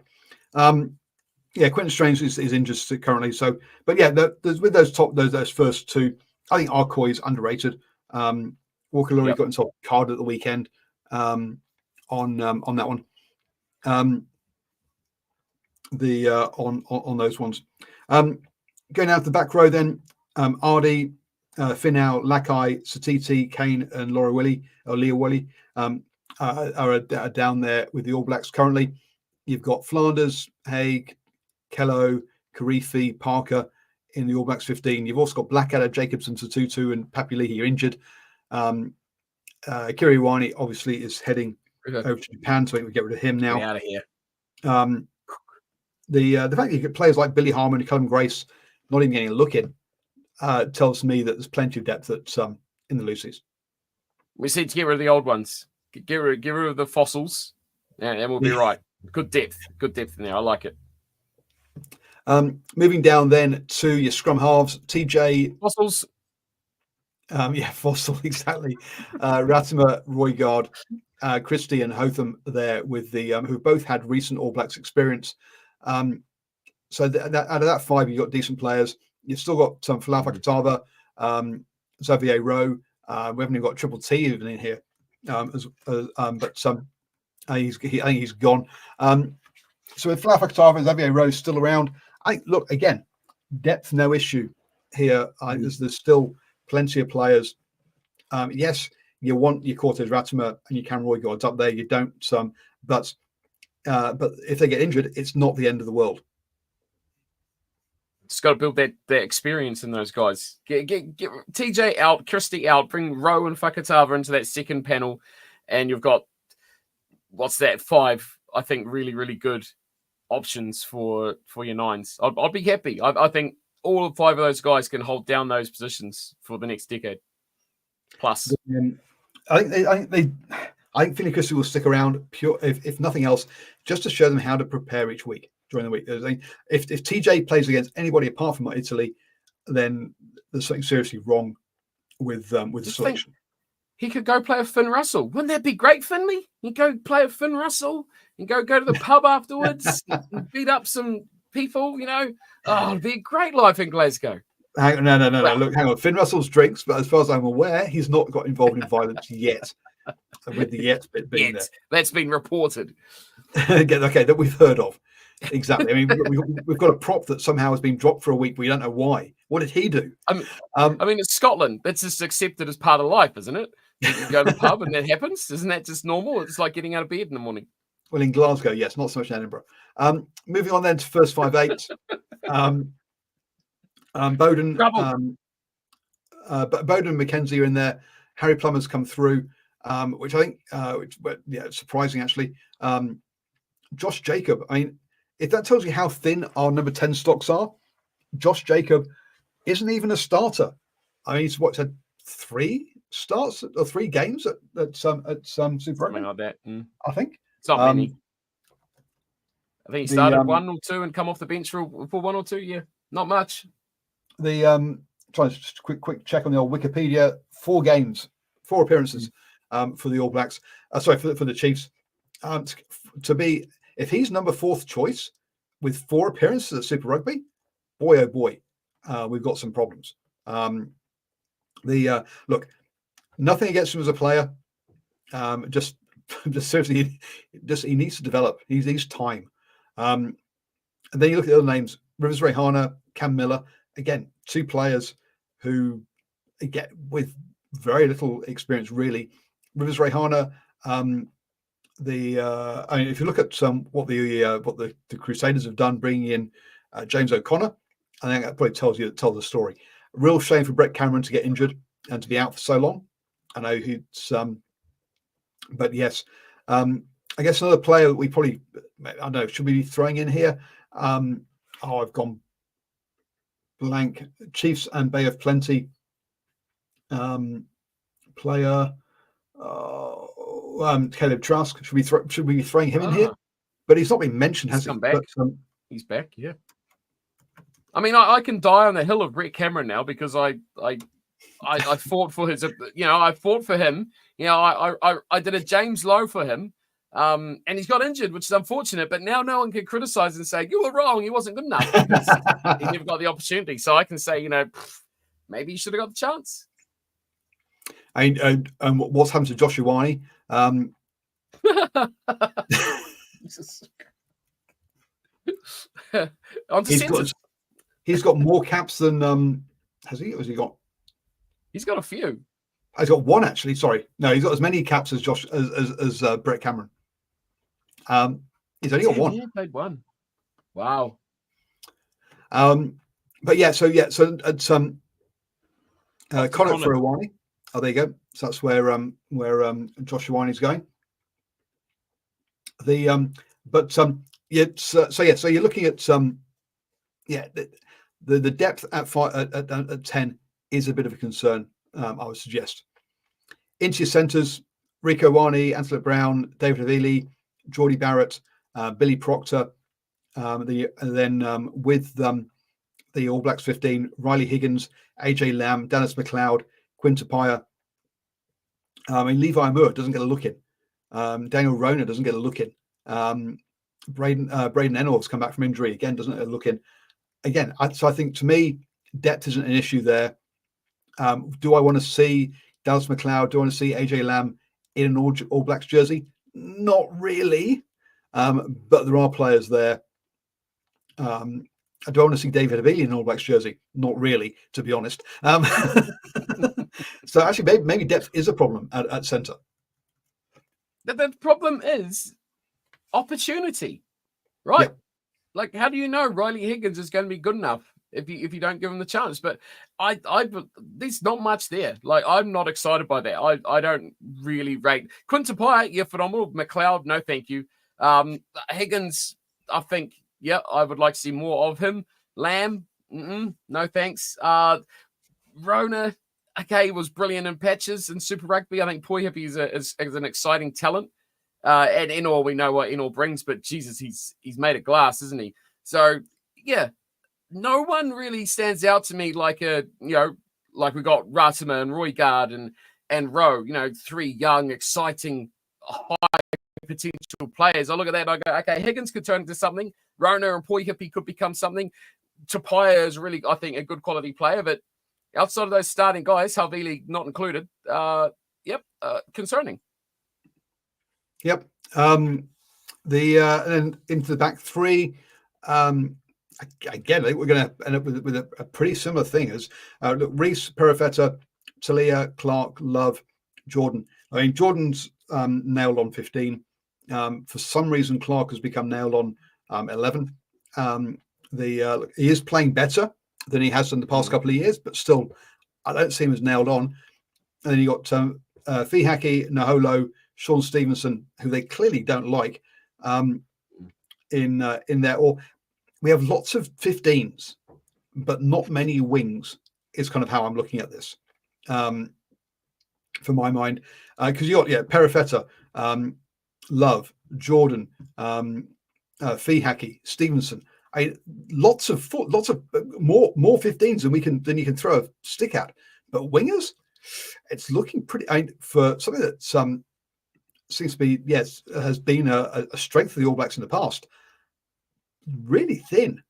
Quentin Strange is injured currently. So, but yeah, with those first two, I think Arcoy is underrated. Walker Lurie got himself carded at the weekend on that one. On those ones. Going out the back row, then Ardy, Finau, Lakai, Satiti, Kane, and Leah Willie. are down there with the All Blacks currently. You've got Flanders, Haig, Kello, Karifi, Parker in the All Blacks 15. You've also got Blackadder, Jacobson, Tutu, and Papulehi are injured. Kiriwani obviously is heading over to Japan, so we get rid of him now. Get out of here. The fact that you get players like Billy Harmon and Callum Grace not even getting a look in tells me that there's plenty of depth at in the Lucies. We need to get rid of the old ones. Get rid of the fossils, and we'll be right. Good depth in there. I like it. Moving down then to your scrum halves, TJ Fossils. Fossil, exactly. Ratimer, Roygaard, Christie, and Hotham there with the who both had recent All Blacks experience. So out of that 5, you've got decent players. You've still got some Falafa Katava, Xavier Rowe. We haven't even got Triple T even in here, but I think he's gone. So with Falafa Katava and Xavier Rowe still around, look again, depth no issue here. There's still plenty of players. Yes, you want your Cortez Ratimer and your Cam Roygaards up there. You don't, but if they get injured, it's not the end of the world. Just got to build that experience in those guys. Get TJ out, Christie out, bring Rowe and Fakatava into that second panel, and you've got 5, I think, really, really good options for your nines. I'd be happy. I think all 5 of those guys can hold down those positions for the next decade. Plus, I think Finley Christie will stick around if nothing else, just to show them how to prepare each week during the week. If TJ plays against anybody apart from Italy, then there's something seriously wrong with the selection. He could go play with Finn Russell. Wouldn't that be great, Finley? You go play with Finn Russell and go to the pub afterwards and beat up some people, Oh, it'd be a great life in Glasgow. No. Look, hang on. Finn Russell's drinks, but as far as I'm aware, he's not got involved in violence yet. With the yet bit being there. That's been reported. Okay, that we've heard of. Exactly. I mean, we've got a prop that somehow has been dropped for a week. We don't know why. What did he do? I mean, it's Scotland. That's just accepted as part of life, isn't it? You can go to the pub and that happens. Isn't that just normal? It's like getting out of bed in the morning. Well, in Glasgow, yes, not so much in Edinburgh. Moving on then to first 5-8. Bowden, Bowden and McKenzie are in there. Harry Plummer's come through, which I think, surprising actually. Josh Jacob. I mean, if that tells you how thin our number 10 stocks are, Josh Jacob isn't even a starter. I mean, he's had 3 starts or 3 games at some Super Rugby. Like that. I think it's not many. I think he started 1 or 2 and come off the bench for 1 or 2. Yeah, not much. Trying to just quick check on the old Wikipedia. 4 games, 4 appearances for the All Blacks. For the Chiefs. To be, if he's number 4th choice with 4 appearances at Super Rugby, boy oh boy, we've got some problems. Look, nothing against him as a player. Just certainly, he needs to develop. He needs time. And then you look at the other names: Rivers Rehana, Cam Miller. Again, 2 players who get with very little experience, really. Rivers Rehana. I mean, if you look at what the Crusaders have done, bringing in James O'Connor, I think that probably tells the story. Real shame for Brett Cameron to get injured and to be out for so long. I know but yes, I guess another player that we probably, I don't know, should we be throwing in here? I've gone blank. Chiefs and Bay of Plenty player. Caleb Trask. Should we be throwing him in here? But he's not been mentioned, has he? Back. He's back, yeah. I mean, I can die on the hill of Brett Cameron now because I fought for his, I fought for him. I did a James Lowe for him, and he's got injured, which is unfortunate. But now no one can criticize and say you were wrong. He wasn't good enough because he never got the opportunity. So I can say, maybe he should have got the chance. And what's happened to Josh Iwani? He's got more caps than has he? Or has he got? He's got a few. He's got one actually. Sorry, no, he's got as many caps as Josh as Brett Cameron. He's only got one. He played one. Wow. But so it's Connor for Iwani. Oh, there you go. So that's where Josh Iwani's going. So you're looking at the depth at 10 is a bit of a concern. I would suggest into your centres: Rico Iwani, Antelope Brown, David Havili, Geordie Barrett, Billy Proctor, and then with the All Blacks 15, Riley Higgins, AJ Lamb, Dennis McLeod, Quinn Tapia. Levi Moore doesn't get a look in. Daniel Rona doesn't get a look in. Braden Enor's come back from injury again, doesn't get a look in. Again, so I think to me, depth isn't an issue there. Do I want to see Dallas McLeod? Do I want to see AJ Lamb in an All Blacks jersey? Not really, but there are players there. I don't want to see David Havili in an All Blacks jersey. Not really, to be honest. So actually, maybe depth is a problem at centre. The problem is opportunity, right? Yeah. Like, how do you know Riley Higgins is going to be good enough if you don't give him the chance? But there's not much there. Like, I'm not excited by that. I don't really rate Quinn Tapia. You're phenomenal. McLeod, no, thank you. Higgins, I think, I would like to see more of him. Lamb, no thanks. Rona, okay, was brilliant in patches in Super Rugby. I think Poi Hippie is an exciting talent. And Enor, we know what Enor brings, but Jesus, he's made of glass, isn't he? So no one really stands out to me like like we got Ratama and Roygaard and Rowe, three young, exciting, high potential players. I look at that and I go, okay, Higgins could turn into something. Rona and Poi Hippie could become something. Tapia is really, I think, a good quality player, but outside of those starting guys, Havili not included, concerning. Yep. And then into the back three. Again, I think we're going to end up with a pretty similar thing as Reese, Perifetta, Talia, Clark, Love, Jordan. I mean, Jordan's nailed on 15. For some reason, Clark has become nailed on 11. He is playing better than he has in the past couple of years, but still, I don't see him as nailed on. And then you got Fihaki, Naholo, Sean Stevenson, who they clearly don't like in there. Or we have lots of 15s, but not many wings. Is kind of how I'm looking at this, for my mind, because you got Perifetta, Love, Jordan, Fihaki, Stevenson. Lots of more 15s than you can throw a stick at. But wingers, it's looking pretty for something that seems to be has been a strength of the All Blacks in the past. Really thin.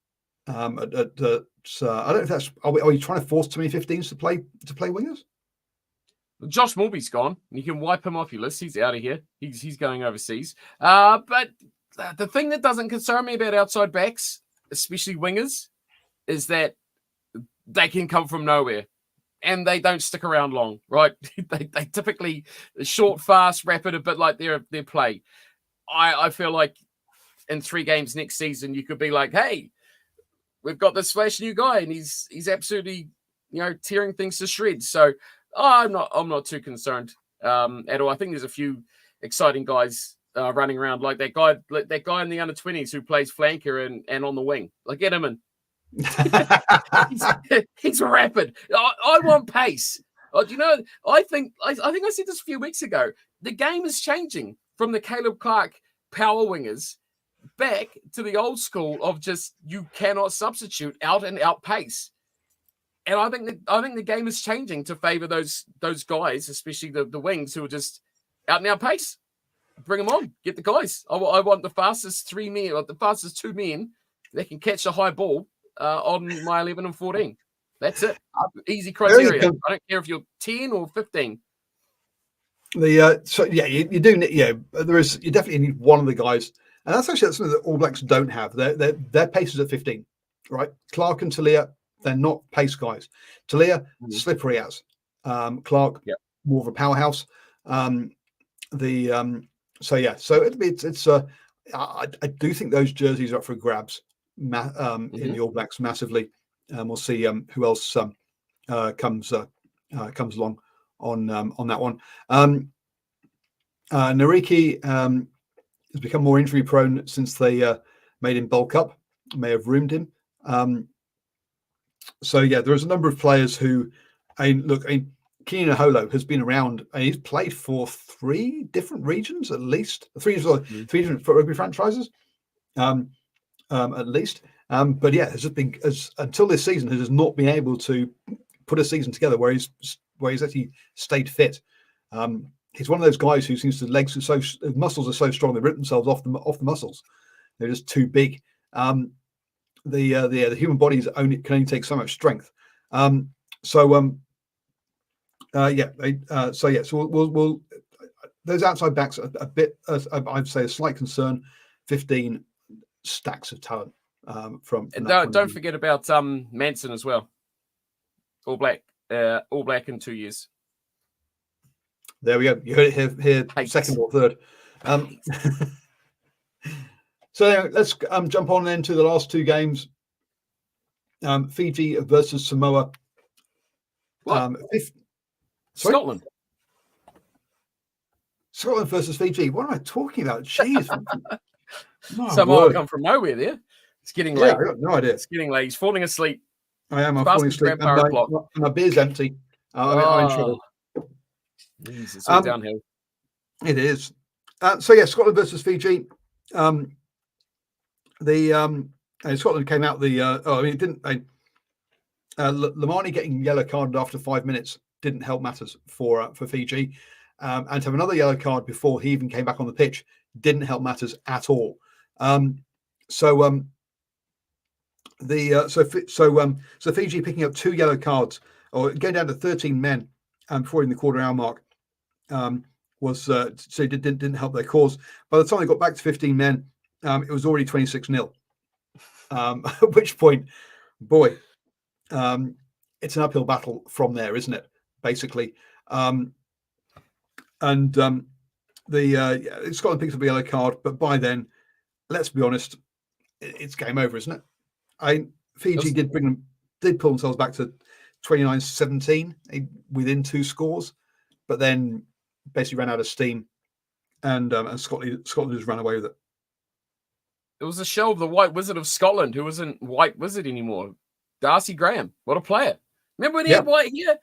I don't know if that's are we trying to force too many 15s to play wingers? Josh Morby's gone. You can wipe him off your list. He's out of here. He's going overseas. But the thing that doesn't concern me about outside backs, especially wingers, is that they can come from nowhere and they don't stick around long, right? they typically short, fast, rapid, a bit like their play. I feel like in 3 games next season, you could be like, hey, we've got this flash new guy and he's absolutely, tearing things to shreds. So I'm not too concerned at all. I think there's a few exciting guys running around, like that guy in the under-20s who plays flanker and on the wing. Like, get him in. he's rapid. I want pace. I think I said this a few weeks ago. The game is changing from the Caleb Clark power wingers back to the old school of just you cannot substitute out and out pace. And I think the game is changing to favor those guys, especially the wings who are just out and out pace. Bring them on. Get the guys. I want the fastest 3 men, or the fastest 2 men that can catch a high ball on my 11 and 14. That's it. Easy criteria. I don't care if you're 10 or 15. You definitely need one of the guys, and that's something that All Blacks don't have. Their pace is at 15, right? Clark and Talia, they're not pace guys. Talia, slippery as. Clark, more of a powerhouse. So I do think those jerseys are up for grabs in the All Blacks massively. We'll see who else comes along on that one. Nariki has become more injury prone since they made him bulk up, may have roomed him. So yeah, there's a number of players who, Keenan Holo has been around and he's played for 3 different regions at least, 3 different rugby franchises, at least. But yeah, has just been until this season has not been able to put a season together where he's actually stayed fit. He's one of those guys who seems to muscles are so strong they rip themselves off the muscles. They're just too big. The human body can only take so much strength. So we'll those outside backs are a bit, I'd say, a slight concern. 15 stacks of talent from don't forget about Manson as well. All black in 2 years. There we go. You heard it here second or third. So let's jump on then to the last 2 games. Fiji versus Samoa. Scotland. Scotland versus Fiji. What am I talking about? Jeez. Samoa come from nowhere there. It's getting late. I got no idea. It's getting late. He's falling asleep. I am. I'm falling asleep. And my beer's empty. I'm in trouble. Jeez, it's all downhill. It is. Scotland versus Fiji. Scotland came out it didn't. Lamani getting yellow carded after 5 minutes didn't help matters for Fiji, and to have another yellow card before he even came back on the pitch didn't help matters at all. So Fiji picking up 2 yellow cards or going down to 13 men before in the quarter hour mark didn't help their cause. By the time they got back to 15 men, it was already 26-0. At which point, boy, it's an uphill battle from there, isn't it? Basically, Scotland picks up a yellow card, but by then, let's be honest, it's game over, isn't it? Fiji did pull themselves back to 29-17 within 2 scores, but then basically ran out of steam, and Scotland just ran away with it. It was a show of the White Wizard of Scotland, who wasn't White Wizard anymore. Darcy Graham, what a player! Remember when he had white here?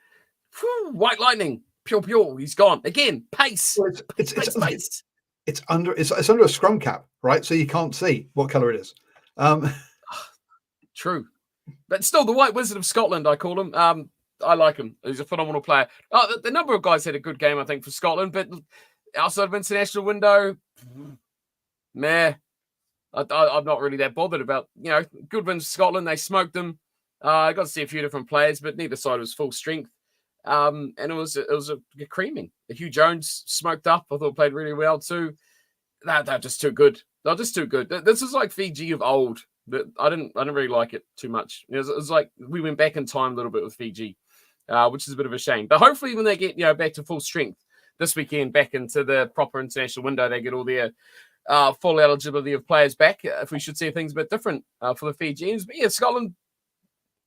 White lightning, pure. He's gone again. Pace. Well, it's under a scrum cap, right? So you can't see what colour it is. True, but still, the White Wizard of Scotland, I call him. I like him. He's a phenomenal player. The number of guys had a good game, I think, for Scotland, but outside of international window, meh. I'm not really that bothered about, good wins for Scotland. They smoked them. I got to see a few different players, but neither side was full strength. And it was a creaming. Hugh Jones smoked up. I thought played really well too. They're just too good. They're just too good. This is like Fiji of old. But I didn't really like it too much. It was like we went back in time a little bit with Fiji, which is a bit of a shame. But hopefully when they get back to full strength this weekend, back into the proper international window, they get all their full eligibility of players back. If we should see things a bit different for the Fijians. But yeah, Scotland,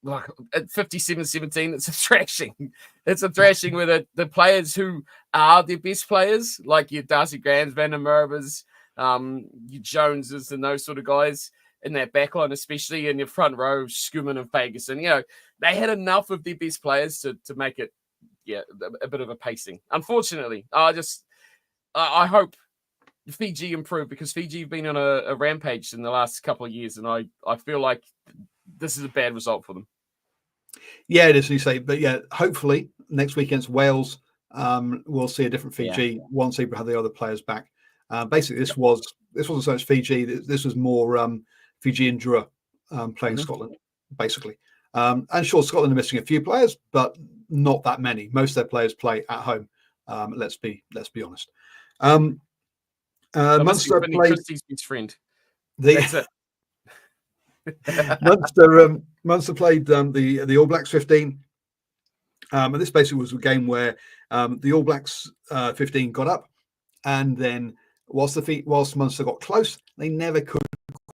like at 57-17, it's a thrashing. It's a thrashing where the players who are their best players, like your Darcy Grahams, Van der Merwes, your Joneses and those sort of guys in that backline, especially in your front row, Skuman and Ferguson, they had enough of their best players to make it, a bit of a pacing. Unfortunately, I hope Fiji improve, because Fiji have been on a rampage in the last couple of years, and I feel like this is a bad result for them. Yeah, it is, you say, but hopefully next week against Wales, we'll see a different Fiji once they have the other players back. Basically, this wasn't so much Fiji. This was more Fiji and Drua playing Scotland, basically. And sure, Scotland are missing a few players, but not that many. Most of their players play at home. Let's be honest. Munster played Christie's best friend. That's it. Munster played the All Blacks 15. And this basically was a game where the All Blacks 15 got up, and then whilst Munster got close, they never could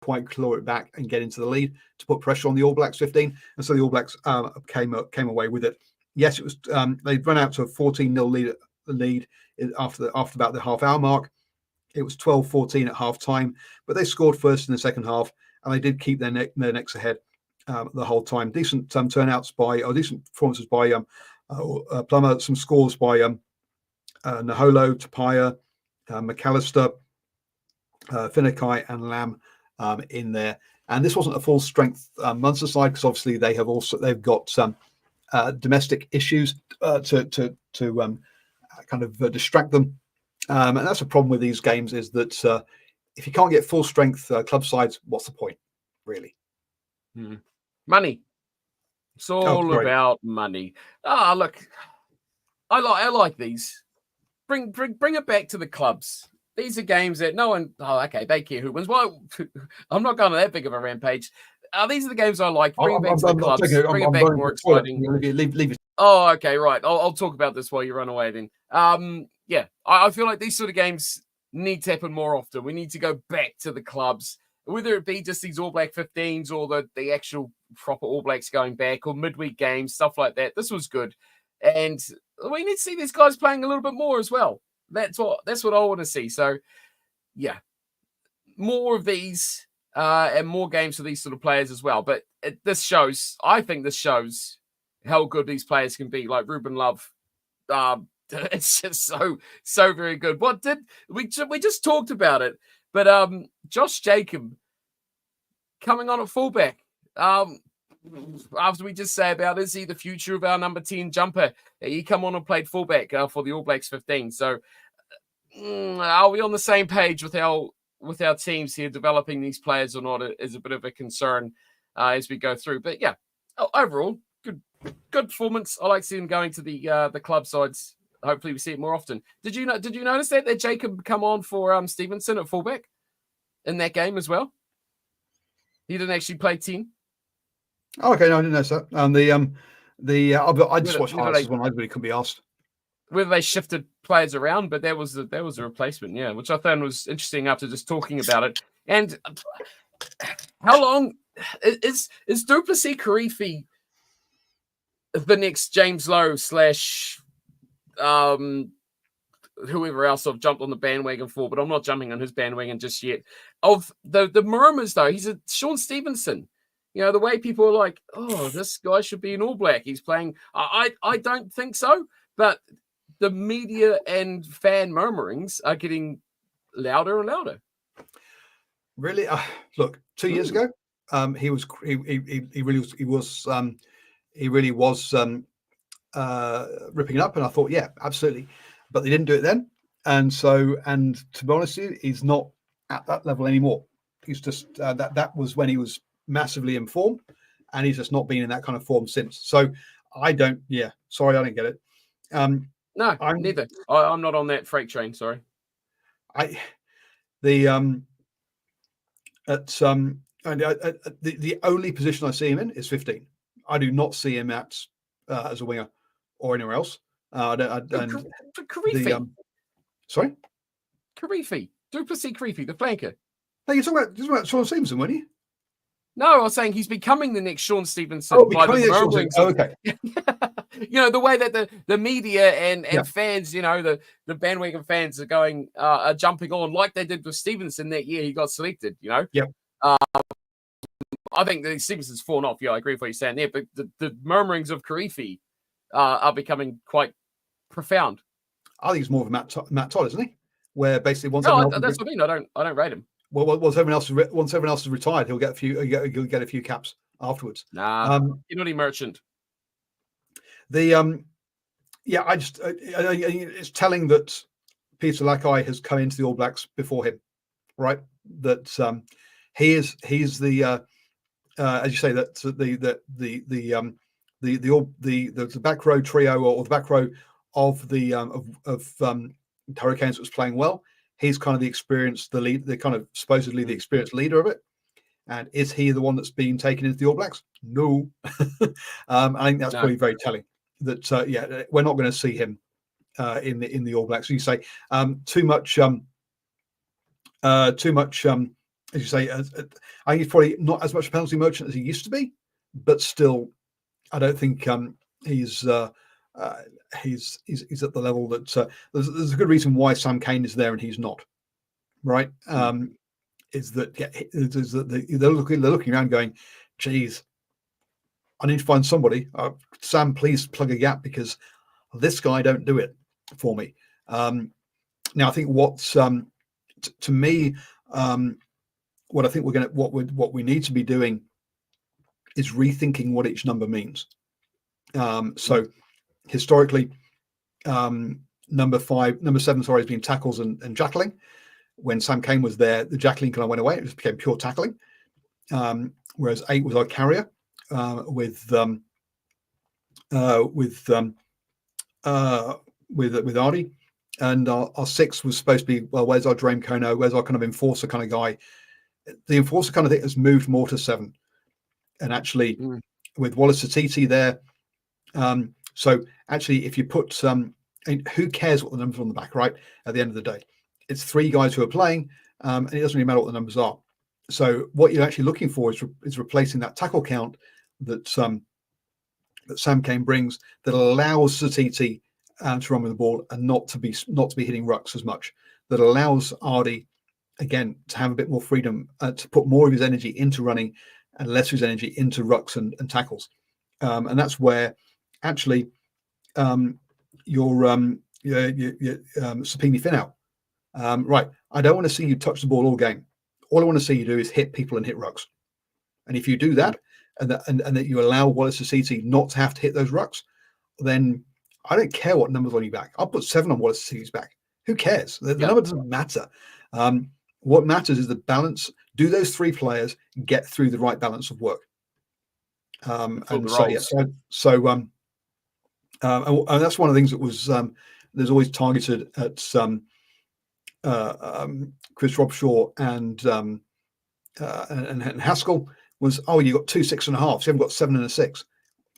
quite claw it back and get into the lead to put pressure on the All Blacks 15, and so the All Blacks came away with it. Yes, it was they'd run out to a 14-0 lead after about the half-hour mark. It was 12-14 at half-time, but they scored first in the second half, and they did keep their necks ahead the whole time. Decent turnouts decent performances by Plummer, some scores by Naholo, Tapia, McAllister, Finnakai, and Lamb in there. And this wasn't a full strength Munster side, because obviously they've got some domestic issues to kind of distract them. And that's a problem with these games, is that if you can't get full strength club sides, what's the point, really? Money. It's all about money. Look, I like these. Bring it back to the clubs. These are games that no one. Oh, okay, they care who wins. Well, I'm not going on that big of a rampage. These are the games I like. Bring it back to the clubs. Bring it back more exciting. Leave it. Oh, okay, right. I'll talk about this while you run away then. Yeah, I feel like these sort of games need to happen more often. We need to go back to the clubs, whether it be just these All Black 15s or the actual proper All Blacks going back, or midweek games, stuff like that. This was good. And we need to see these guys playing a little bit more as well. That's what I want to see. So, yeah, more of these and more games for these sort of players as well. But I think this shows how good these players can be. Like Ruben Love, it's just so very good. What did we just talked about it? But Josh Jacob coming on at fullback. After we just say about, is he the future of our number 10 jumper? He come on and played fullback for the All Blacks 15. So are we on the same page with our teams here developing these players or not is a bit of a concern as we go through. But yeah, overall, good performance. I like seeing him going to the club sides. Hopefully we see it more often. Did you notice that Jacob come on for Stevenson at fullback in that game as well? He didn't actually play 10. Oh, okay, no, I didn't know that. I just watched highlights when I really couldn't be asked whether they shifted players around, but that was a replacement, yeah, which I found was interesting after just talking about it. And how long is Duplessis Karifi the next James Lowe / whoever else I've jumped on the bandwagon for, but I'm not jumping on his bandwagon just yet. Of the murmurs, though, he's a Sean Stevenson. You know, the way people are like, oh, this guy should be an All Black. He's playing. I don't think so, but the media and fan murmurings are getting louder and louder. Really? Look, 2 years ago, he really was ripping it up, and I thought, yeah, absolutely. But they didn't do it then, and to be honest, he's not at that level anymore. He's just that was when he was massively in form, and he's just not been in that kind of form since. So I don't. Yeah, sorry, I didn't get it. No, neither. I'm not on that freight train. Sorry. The only position I see him in is 15. I do not see him as a winger or anywhere else. Karifi. Sorry? Karifi. Duplessis Karifi, the flanker. No, you're talking about Sean Stevenson, weren't you? No, I was saying he's becoming the next Sean Stevenson. Oh, okay. You know, the way that the media and fans, you know, the bandwagon fans are going, are jumping on like they did with Stevenson that year he got selected, you know? Yep. I think that Stevenson's fallen off. Yeah, I agree with what you're saying there. But the murmurings of Karifi are becoming quite profound. I think it's more of a Matt Todd, isn't he? Where basically that's what I mean. I don't rate him. Well, once everyone else is retired, he'll get a few caps afterwards. Nah, you're not a merchant. It's telling that Peter Lakai has come into the All Blacks before him, right? That he's the as you say, that the back row trio or the back row of the Hurricanes was playing well. He's kind of the experienced, supposedly the experienced leader of it. And is he the one that's being taken into the All Blacks? No. I think that's probably very telling. that we're not going to see him in the All Blacks. You say too much. As you say, I think he's probably not as much a penalty merchant as he used to be, but still, I don't think he's at the level that there's a good reason why Sam Cane is there and he's not, right? Is that they're looking around going, geez, I need to find somebody. Sam, please plug a gap because this guy don't do it for me. Now I think what's to me, what I think what we need to be doing is rethinking what each number means. So historically, number 7, has been tackles and jackling. When Sam Cane was there, the jackling kind of went away; it just became pure tackling. Whereas 8 was our carrier with Ardy. And our 6 was supposed to be, well, where's our Drame Kono? Where's our kind of enforcer kind of guy? The enforcer kind of thing has moved more to 7. And actually, with Wallace Satiti there, so actually, if you put who cares what the numbers are on the back, right? At the end of the day, it's 3 guys who are playing, and it doesn't really matter what the numbers are. So what you're actually looking for is replacing that tackle count that Sam Cane brings that allows Satiti to run with the ball and not to be hitting rucks as much. That allows Ardy again to have a bit more freedom to put more of his energy into running and less of his energy into rucks and tackles. And that's where actually your Sapini Finau. Right, I don't want to see you touch the ball all game. All I want to see you do is hit people and hit rucks. And if you do that, and that you allow Wallace Asiti not to have to hit those rucks, then I don't care what numbers on your back. I'll put 7 on Wallace Asiti's back. Who cares? The number doesn't matter. What matters is the balance. Do those 3 players get through the right balance of work? And that's one of the things that was there's always targeted at Chris Robshaw and Haskell was, you got 2 6.5s. You haven't got 7 and a 6.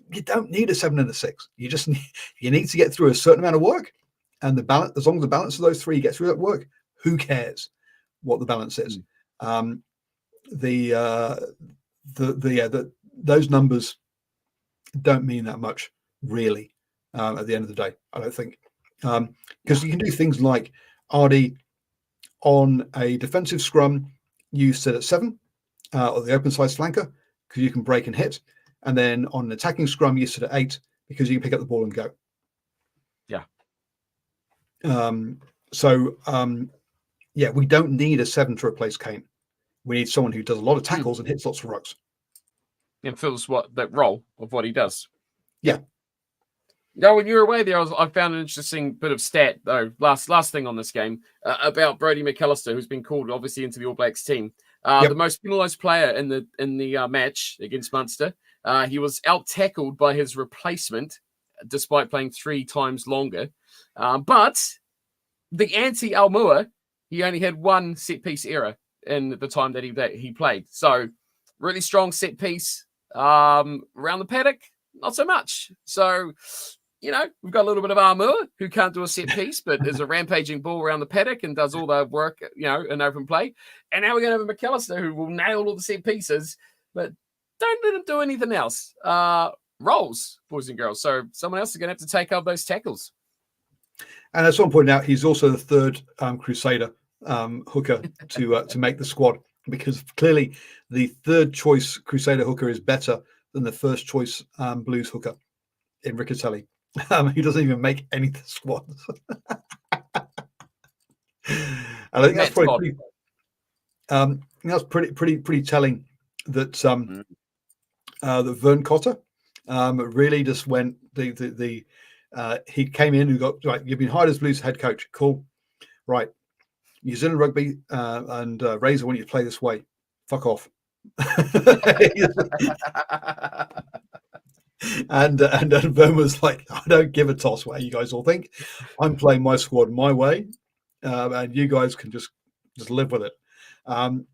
You don't need a 7 and a 6. You just need to get through a certain amount of work, and the balance. As long as the balance of those 3 get through that work, who cares what the balance is? Those numbers don't mean that much, really. At the end of the day, I don't think, because you can do things like Ardy on a defensive scrum, you sit at 7, or the open side flanker, because you can break and hit. And then on an attacking scrum, you sit at 8 because you can pick up the ball and go. Yeah. We don't need a 7 to replace Cane. We need someone who does a lot of tackles and hits lots of rucks. And fills that role of what he does. Yeah. No, when you were away there, I found an interesting bit of stat, though, last thing on this game, about Brodie McAllister, who's been called, obviously, into the All Blacks team. The most penalised player in the match against Munster. He was out-tackled by his replacement, despite playing 3 times longer. But the anti-Almua, he only had 1 set-piece error in the time that he played. So, really strong set-piece. Around the paddock, not so much. So, we've got a little bit of Almua, who can't do a set-piece, but is a rampaging ball around the paddock and does all the work, in open play. And now we're going to have a McAllister who will nail all the set-pieces, but don't let him do anything else. Rolls, boys and girls. So someone else is going to have to take up those tackles. And as someone pointed out, he's also the 3rd Crusader hooker to make the squad, because clearly the 3rd choice Crusader hooker is better than the 1st choice Blues hooker in Riccatelli. He doesn't even make any of the squads. I think that's probably pretty telling that that Vern Cotter really just went he came in and got, right, you've been hired as Blues head coach. Cool. Right. New Zealand rugby and Razor want you to play this way. Fuck off. And Vern was like, I don't give a toss what you guys all think. I'm playing my squad my way, and you guys can just live with it. And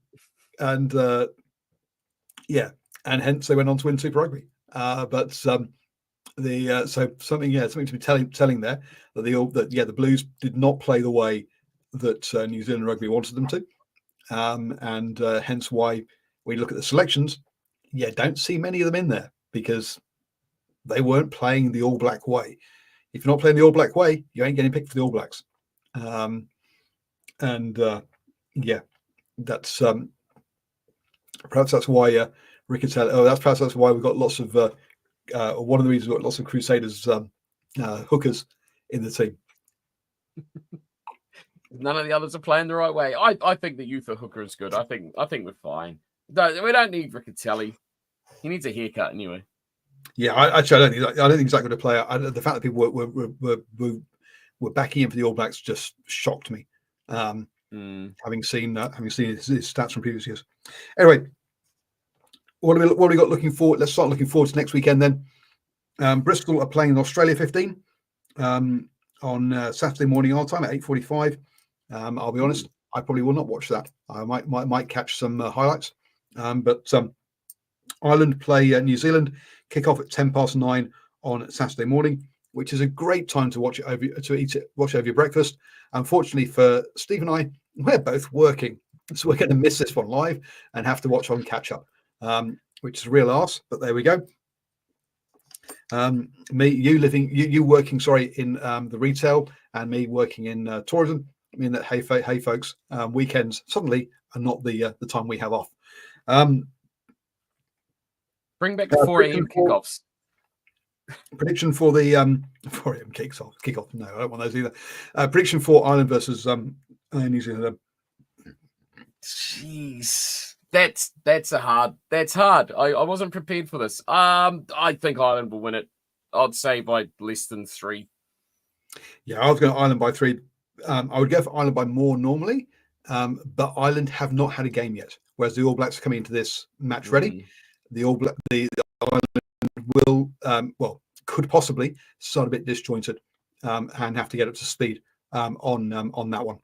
hence they went on to win Super Rugby. But So something to be telling there that the Blues did not play the way that New Zealand rugby wanted them to, and hence why we look at the selections. Don't see many of them in there because they weren't playing the All Black way. If you're not playing the All Black way, you ain't getting picked for the All Blacks. That's perhaps that's why Riccatelli. That's why we've got lots of. One of the reasons we've got lots of Crusaders hookers in the team. None of the others are playing the right way. I think the youth hooker is good. I think we're fine. We don't need Riccatelli. He needs a haircut anyway. Yeah, I don't think he's that good a player. The fact that people were backing him for the All Blacks just shocked me. Having seen his stats from previous years. Anyway, what have we got looking forward? Let's start looking forward to next weekend then. Bristol are playing in Australia 15 on Saturday morning our time at 8:45. I'll be honest, I probably will not watch that. I might catch some highlights, but Ireland play New Zealand. Kick off at 9:10 on Saturday morning, which is a great time to watch it watch over your breakfast. Unfortunately for Steve and I, we're both working, so we're going to miss this one live and have to watch on catch up, which is a real arse. But there we go. You working in the retail, and me working in tourism. I mean that hey folks, weekends suddenly are not the time we have off. Bring back the 4 a.m. kickoffs. Prediction for the 4 a.m. kickoff. No, I don't want those either. Prediction for Ireland versus New Zealand. Jeez, that's hard. I wasn't prepared for this. I think Ireland will win it. I'd say by less than 3. Yeah, I was going to Ireland by 3. I would go for Ireland by more normally, but Ireland have not had a game yet. Whereas the All Blacks are coming into this match ready. The Ireland will could possibly start a bit disjointed and have to get up to speed on that one.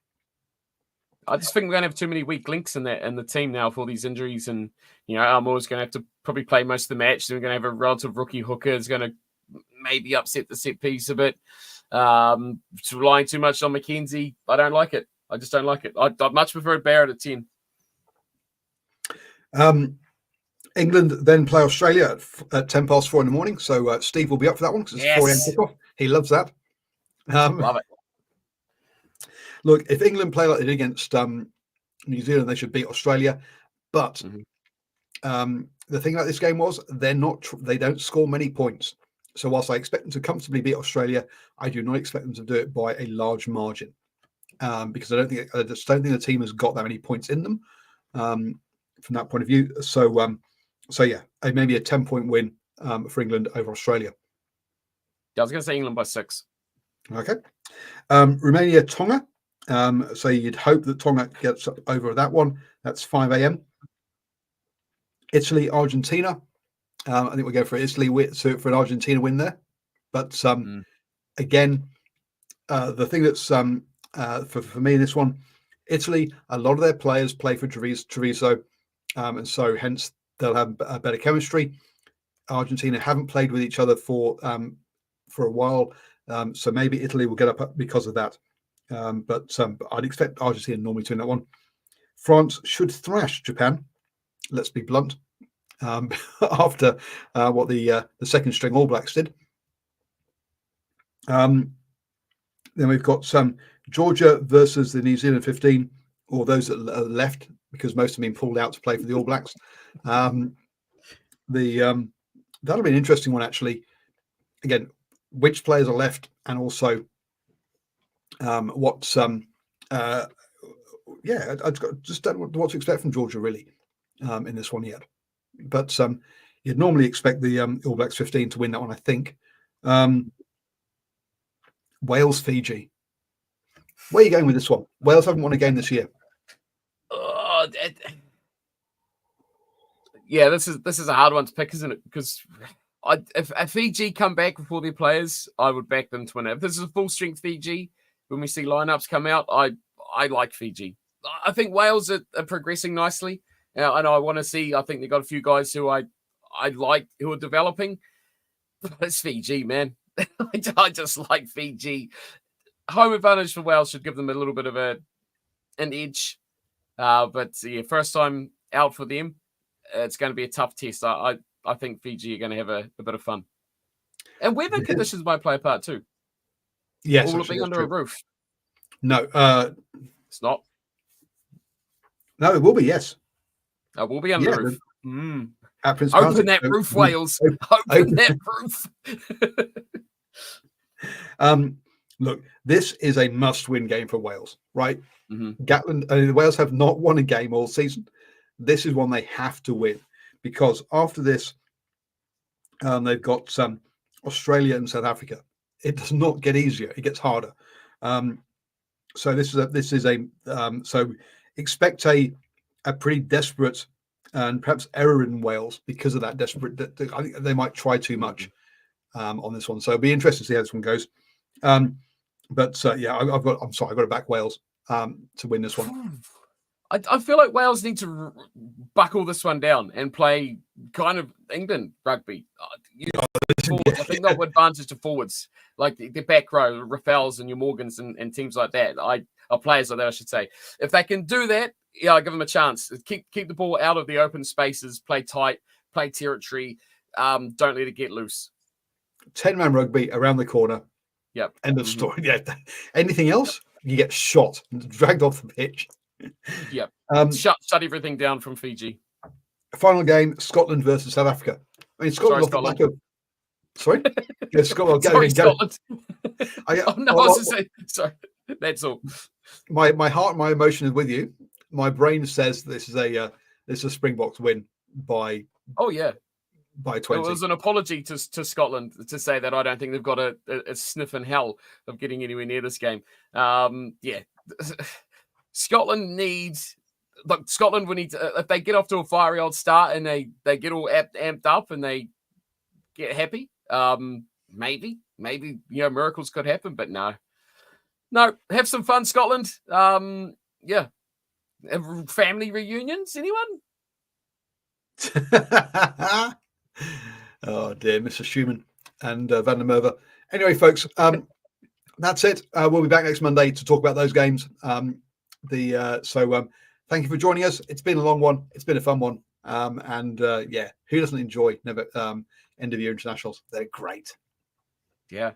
I just think we're going to have too many weak links in the team now for these injuries, and Armour's going to have to probably play most of the match. So we're going to have a relative rookie hooker is going to maybe upset the set piece a bit. Relying too much on McKenzie, I don't like it. I just don't like it. I'd much prefer Barrett at 10. England then play Australia at 4:10 in the morning. So Steve will be up for that one because it's 4 a.m. kickoff. He loves that. Love it. Look, if England play like they did against New Zealand, they should beat Australia. But the thing about this game was they don't score many points. So whilst I expect them to comfortably beat Australia, I do not expect them to do it by a large margin because I just don't think the team has got that many points in them from that point of view. So yeah, maybe a 10-point win for England over Australia. Yeah, I was going to say England by 6. Okay. Romania, Tonga. So you'd hope that Tonga gets over that one. That's 5 a.m. Italy, Argentina. I think we'll go for Italy for an Argentina win there. But again, the thing that's for me in this one, Italy, a lot of their players play for Treviso, and so hence they'll have a better chemistry. Argentina haven't played with each other for a while, so maybe Italy will get up because of that. But I'd expect Argentina normally to win that one. France should thrash Japan. Let's be blunt. After what the second string All Blacks did. Then we've got Georgia versus the New Zealand 15, or those that are left, because most have been pulled out to play for the All Blacks. That'll be an interesting one, actually. Again, which players are left, and also I just don't know what to expect from Georgia really in this one yet. But you'd normally expect the All Blacks 15 to win that one, I think. Wales, Fiji. Where are you going with this one? Wales haven't won a game this year. Yeah, this is a hard one to pick, isn't it? Because if Fiji come back with all their players, I would back them to win it. If this is a full strength Fiji, when we see lineups come out, I like Fiji. I think Wales are progressing nicely. And I want to see. I think they've got a few guys who I like who are developing. It's Fiji, man. I just like Fiji. Home advantage for Wales should give them a little bit of an edge. But yeah, first time out for them, it's going to be a tough test. I think Fiji are going to have a bit of fun. And weather conditions might play a part too. Yes, Will it be under a roof? No, it's not. No, it will be. Yes, it will be under the roof. Open that roof, Wales. Open that roof. Look, this is a must-win game for Wales, right? Mm-hmm. Gatland, Wales have not won a game all season. This is one they have to win because after this, they've got Australia and South Africa. It does not get easier; it gets harder. So so expect a pretty desperate and perhaps error in Wales because of that desperate. I think they might try too much on this one. So it'll be interesting to see how this one goes. I'm sorry, I've got to back Wales to win this one. I feel like Wales need to buckle this one down and play kind of England rugby. I think they'll have advantage to forwards, like the back row, Rafaels and your Morgans and teams like that. Players like that, I should say. If they can do that, I give them a chance. Keep the ball out of the open spaces, play tight, play territory. Don't let it get loose. 10-man rugby around the corner. Yep. End of story. Yeah. Anything else, you get shot and dragged off the pitch. Yep. Shut everything down from Fiji. Final game: Scotland versus South Africa. I mean, Scotland off the back of. Sorry, yeah, Scotland. Scotland. I was to say sorry. That's all. My heart, my emotion is with you. My brain says this is a Springboks win by. Oh yeah. By 20. It was an apology to Scotland to say that I don't think they've got a sniff in hell of getting anywhere near this game. Yeah. Scotland needs. Look, Scotland will need to, if they get off to a fiery old start and they get all amped up and they get happy. Maybe miracles could happen, but no. Have some fun, Scotland. Yeah, family reunions. Anyone? Oh dear, Mr. Schumann and Van der Merwe. Anyway, folks, that's it. We'll be back next Monday to talk about those games. Thank you for joining us. It's been a long one. It's been a fun one. Who doesn't enjoy end of year internationals? They're great. Yeah.